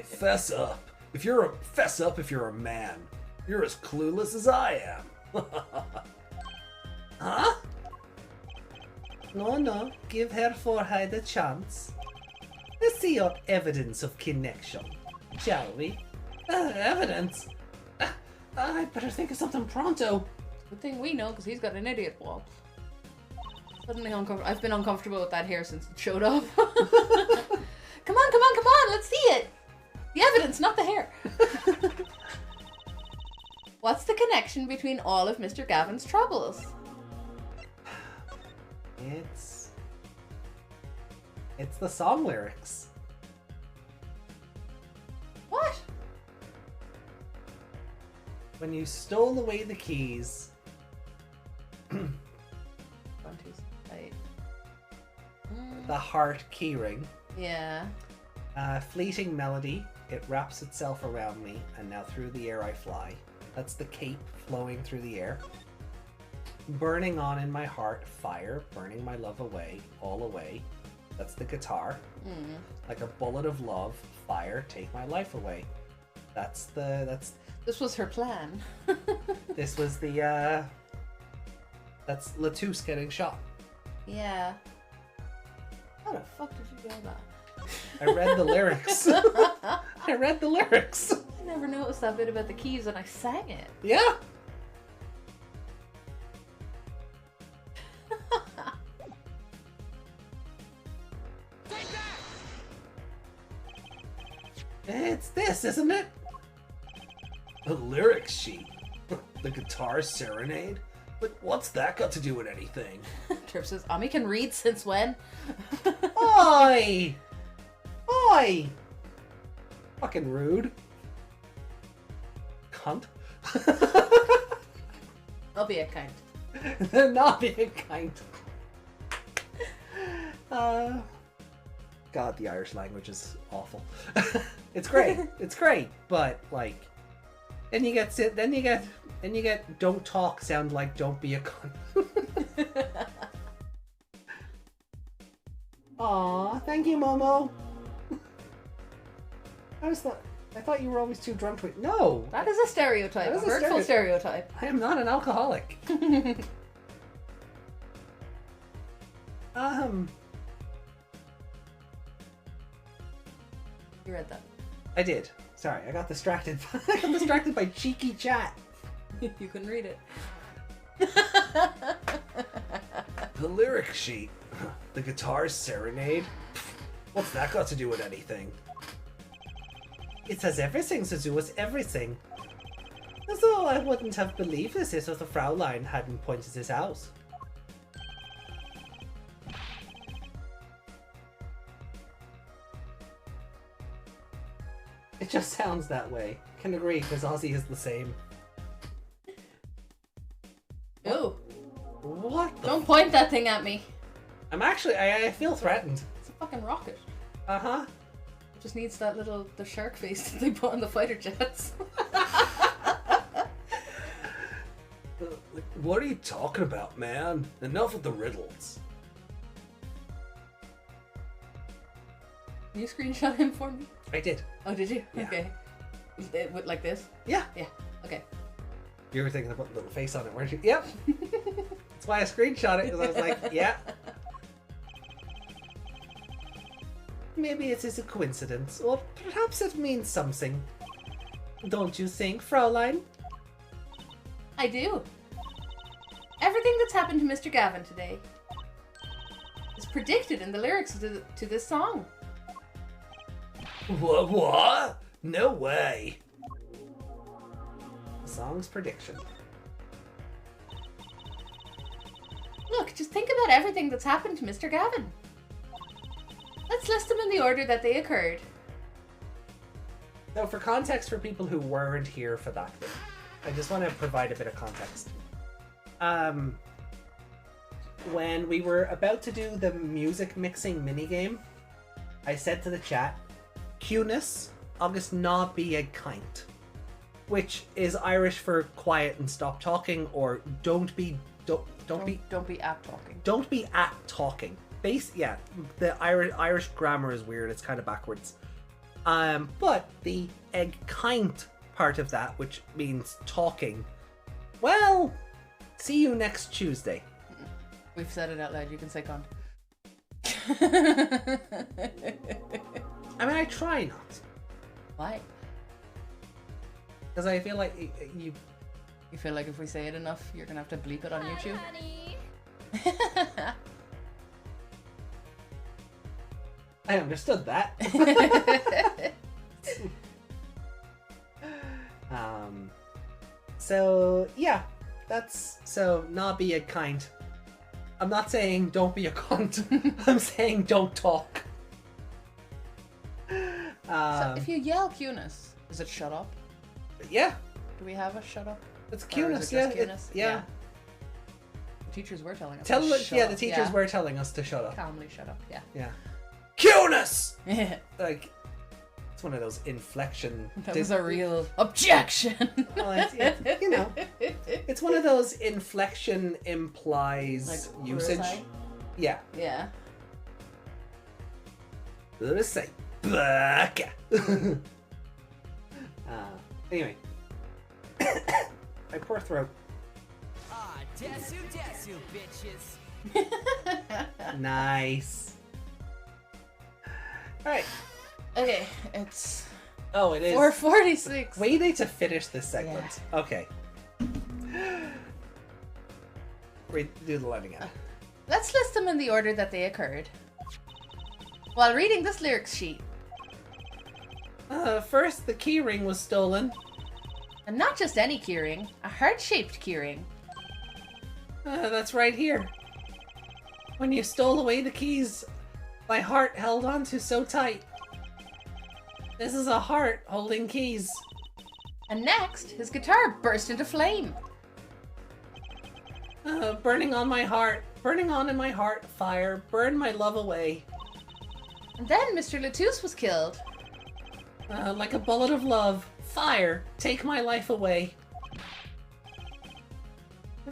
Fess up. If you're a man. You're as clueless as I am. Huh? No, give her forehead a chance. Let's see your evidence of connection, shall we? Evidence? I better think of something pronto. Good thing we know, because he's got an idiot wall. Suddenly uncomfortable. I've been uncomfortable with that hair since it showed up. Come on, let's see it! The evidence, not the hair. What's the connection between all of Mr. Gavin's troubles? It's the song lyrics. What? When you stole away the keys. 1, 2, 8. The heart keyring. Yeah. Fleeting melody. It wraps itself around me, and now through the air I fly. That's the cape flowing through the air. Burning on in my heart, fire, burning my love away, all away. That's the guitar. Like a bullet of love, fire, take my life away. That's This was her plan. this was the that's Latouche getting shot. Yeah. How the fuck did you know that? I read the lyrics. I read the lyrics. I never noticed that bit about the keys and I sang it. Yeah. It's this, isn't it? The lyrics sheet. The guitar serenade? But what's that got to do with anything? Trip says, Ami can read since when? Oi! Oi! Fucking rude. Cunt. I'll be a kind. They're not being kind. God, the Irish language is awful. It's great. It's great, but like, then you get don't talk sound like don't be a cunt. Aw, thank you, Momo. I thought you were always too drunk to. No, That is a stereotype. That is A a hurtful stereotype. I am not an alcoholic. You read that. I did. Sorry, I got distracted. I got distracted by cheeky chat. You couldn't read it. The lyric sheet. The guitar serenade. What's that got to do with anything? It says everything to do with everything. As though I wouldn't have believed this if the Fraulein hadn't pointed this out. It just sounds that way. Can agree, because Aussie is the same. Ooh. What the Don't point that thing at me. I'm actually, I feel threatened. It's a fucking rocket. Uh-huh. It just needs that the shark face that they put on the fighter jets. What are you talking about, man? Enough with the riddles. Can you screenshot him for me? I did. Oh, did you? Yeah. Okay. Like this? Yeah. Yeah. Okay. You were thinking of putting a little face on it, weren't you? Yep. That's why I screenshot it, because I was like, yeah. Maybe it is a coincidence, or perhaps it means something. Don't you think, Fraulein? I do. Everything that's happened to Mr. Gavin today is predicted in the lyrics to this song. What? No way. The song's prediction. Look, just think about everything that's happened to Mr. Gavin. Let's list them in the order that they occurred. So for context for people who weren't here for that bit, I just want to provide a bit of context. When we were about to do the music mixing minigame, I said to the chat, "Cueness, August na be a kind," which is Irish for quiet and stop talking, or don't be at talking. Don't be at talking. Yeah, the Irish grammar is weird. It's kind of backwards. But the egg kind part of that, which means talking, well, see you next Tuesday. We've said it out loud. You can say cunt. I mean, I try not. Why? Because I feel like you... You feel like if we say it enough, you're gonna have to bleep it on YouTube? Honey. I understood that. So, yeah. That's... So, not be a kind. I'm not saying don't be a cunt. I'm saying don't talk. So if you yell cueness, does it shut up? Yeah. Do we have a shut up? It's Or is cuteness, it yeah. just cuteness? Yeah. The teachers were telling us. Tell to us, shut yeah, up. the teachers were telling us to shut up. Calmly shut up. Yeah. Yeah. Cuteness! Like, it's one of those inflection. That was a real objection. Well, you know, it's one of those inflection implies Like usage. Urusai? Yeah. Yeah. Let's say baka. Anyway. My poor throat. Ah, desu, bitches. Nice. Alright. Okay, it's Oh, it is. 4:46. We need to finish this segment. Okay. Do the line again. Let's list them in the order that they occurred. While reading this lyrics sheet, First, the keyring was stolen. and not just any keyring, a heart-shaped keyring. That's right here. When you stole away the keys, my heart held on to so tight. This is a heart holding keys. And next, his guitar burst into flame. Burning on my heart, burning on in my heart, fire, burn my love away. And then Mr. Latouche was killed. Like a bullet of love, fire, take my life away.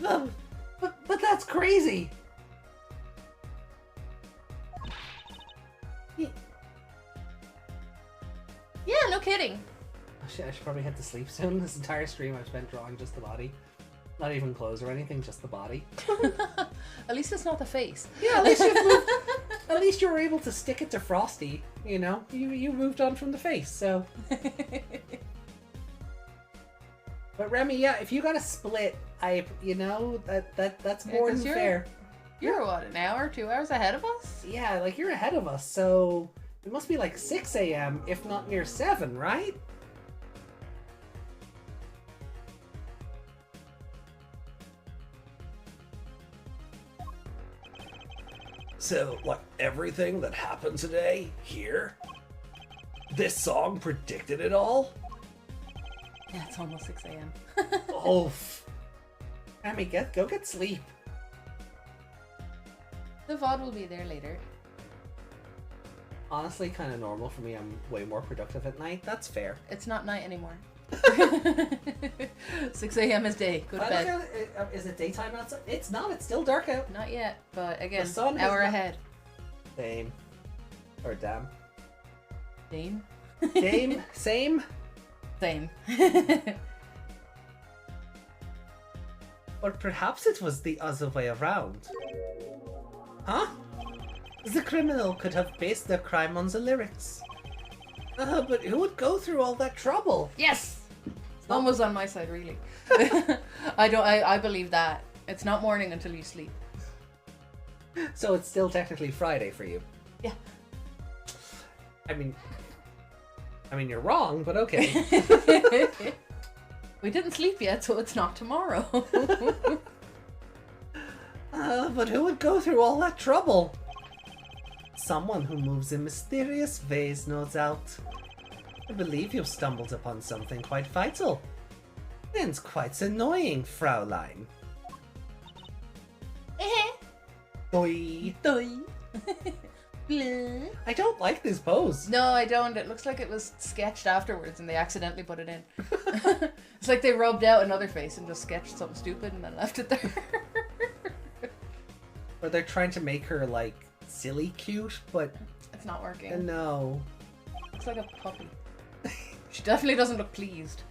But that's crazy. Yeah, no kidding. I should probably head to sleep soon. This entire stream I've spent drawing just the body. Not even clothes or anything, just the body. At least it's not the face. Yeah, at least you were able to stick it to Frosty. You know, you moved on from the face. So, but Remy, yeah, if you got a split, that's more than fair. You're what, an hour, 2 hours ahead of us? Yeah, like you're ahead of us, so it must be like 6 a.m. if not near 7, right? So, like, everything that happened today, here? This song predicted it all? Yeah, it's almost 6 a.m. Oof. Remy, go get sleep. The VOD will be there later. Honestly, kind of normal for me. I'm way more productive at night. That's fair. It's not night anymore. 6 a.m. is day. Go to bed. Is it daytime outside? It's not. It's still dark out. Not yet, but again, The sun has hour not- ahead. Same. Or damn. Dame? Same. Same. Same. Or perhaps it was the other way around. Huh? The criminal could have based their crime on the lyrics. But who would go through all that trouble? Yes! One was on my side, really. I believe that. It's not morning until you sleep. So it's still technically Friday for you. Yeah. I mean, you're wrong, but okay. We didn't sleep yet, so it's not tomorrow. But who would go through all that trouble? Someone who moves in mysterious ways, no doubt. I believe you've stumbled upon something quite vital. And quite annoying, Fraulein. Doi. Doi. I don't like this pose. No, I don't. It looks like it was sketched afterwards and they accidentally put it in. It's like they rubbed out another face and just sketched something stupid and then left it there. Or they're trying to make her, like, silly cute, but It's not working. no. Looks like a puppy. She definitely doesn't look pleased.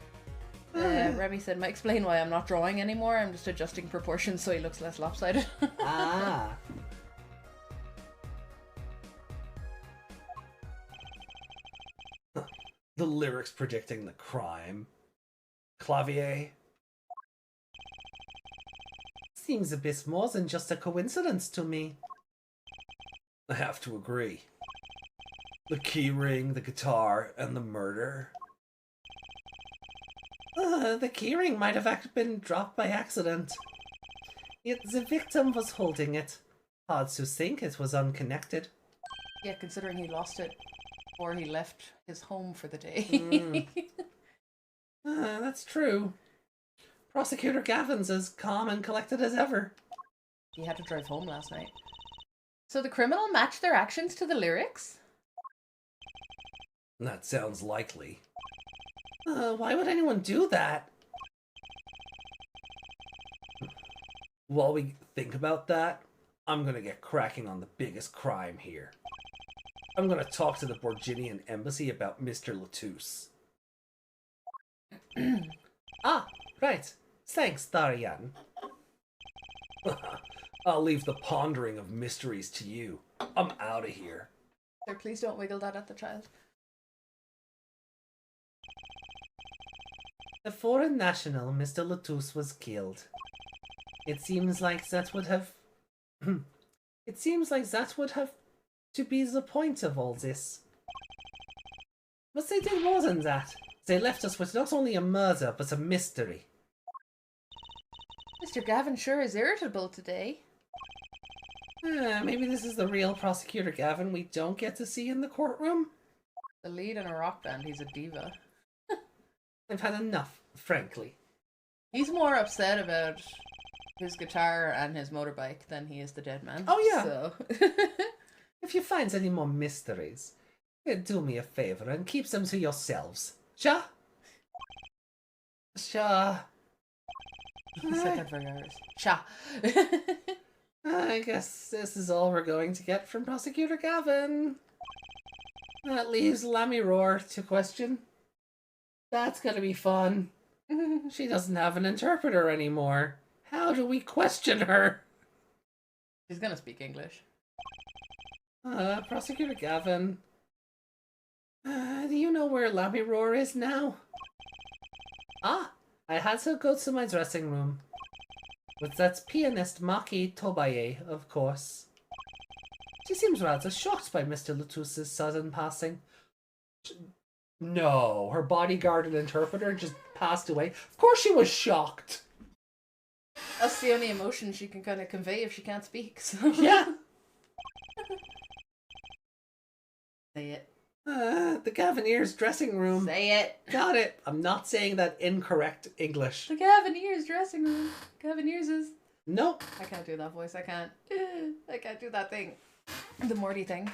Remy said, might explain why I'm not drawing anymore. I'm just adjusting proportions so he looks less lopsided. Ah. The lyrics predicting the crime. Clavier. Seems a bit more than just a coincidence to me. I have to agree. The keyring, the guitar, and the murder. The keyring might have been dropped by accident. Yet the victim was holding it. Hard to think it was unconnected. Yeah, considering he lost it before he left his home for the day. That's true. Prosecutor Gavin's as calm and collected as ever. He had to drive home last night. So the criminal matched their actions to the lyrics? That sounds likely. Why would anyone do that? While we think about that, I'm gonna get cracking on the biggest crime here. I'm gonna talk to the Borginian embassy about Mr. Latouche. Ah, right. Thanks, Darian. I'll leave the pondering of mysteries to you. I'm out of here. Sir, please don't wiggle that at the child. The foreign national, Mr. Latouche, was killed. It seems like that would have... It seems like that would have to be the point of all this. But they did more than that. They left us with not only a murder, but a mystery. Mr. Gavin sure is irritable today. Maybe this is the real Prosecutor Gavin we don't get to see in the courtroom? The lead in a rock band, he's a diva. I've had enough, frankly. He's more upset about his guitar and his motorbike than he is the dead man. Oh, yeah. So. If you find any more mysteries, do me a favor and keep them to yourselves. Sure? Sure. He said that for hours. Sha. I guess this is all we're going to get from Prosecutor Gavin. That leaves Lammy Roar to question. That's gonna be fun. She doesn't have an interpreter anymore. How do we question her? She's gonna speak English. Prosecutor Gavin. Do you know where Lammy Roar is now? Ah, I had to go to my dressing room. With that pianist Maki Tobaye, of course. She seems rather shocked by Mr. Latouche's sudden passing. No, her bodyguard and interpreter just passed away. Of course she was shocked. That's the only emotion she can kind of convey if she can't speak. So. Yeah. Say it. The Gavineers' dressing room. Say it. Got it. I'm not saying that incorrect English. The Gavineers' dressing room. Gavineers is... Nope. I can't do that voice. I can't do that thing. The Morty thing.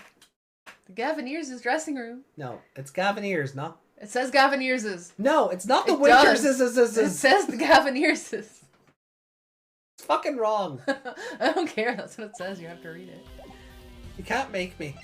The Gavineers' dressing room. No, it's Gavineers, not. It says Gavineers'. No, it's not the It Winters. does. It's It says the Gavineers'. fucking wrong. I don't care. That's what it says. You have to read it. You can't make me.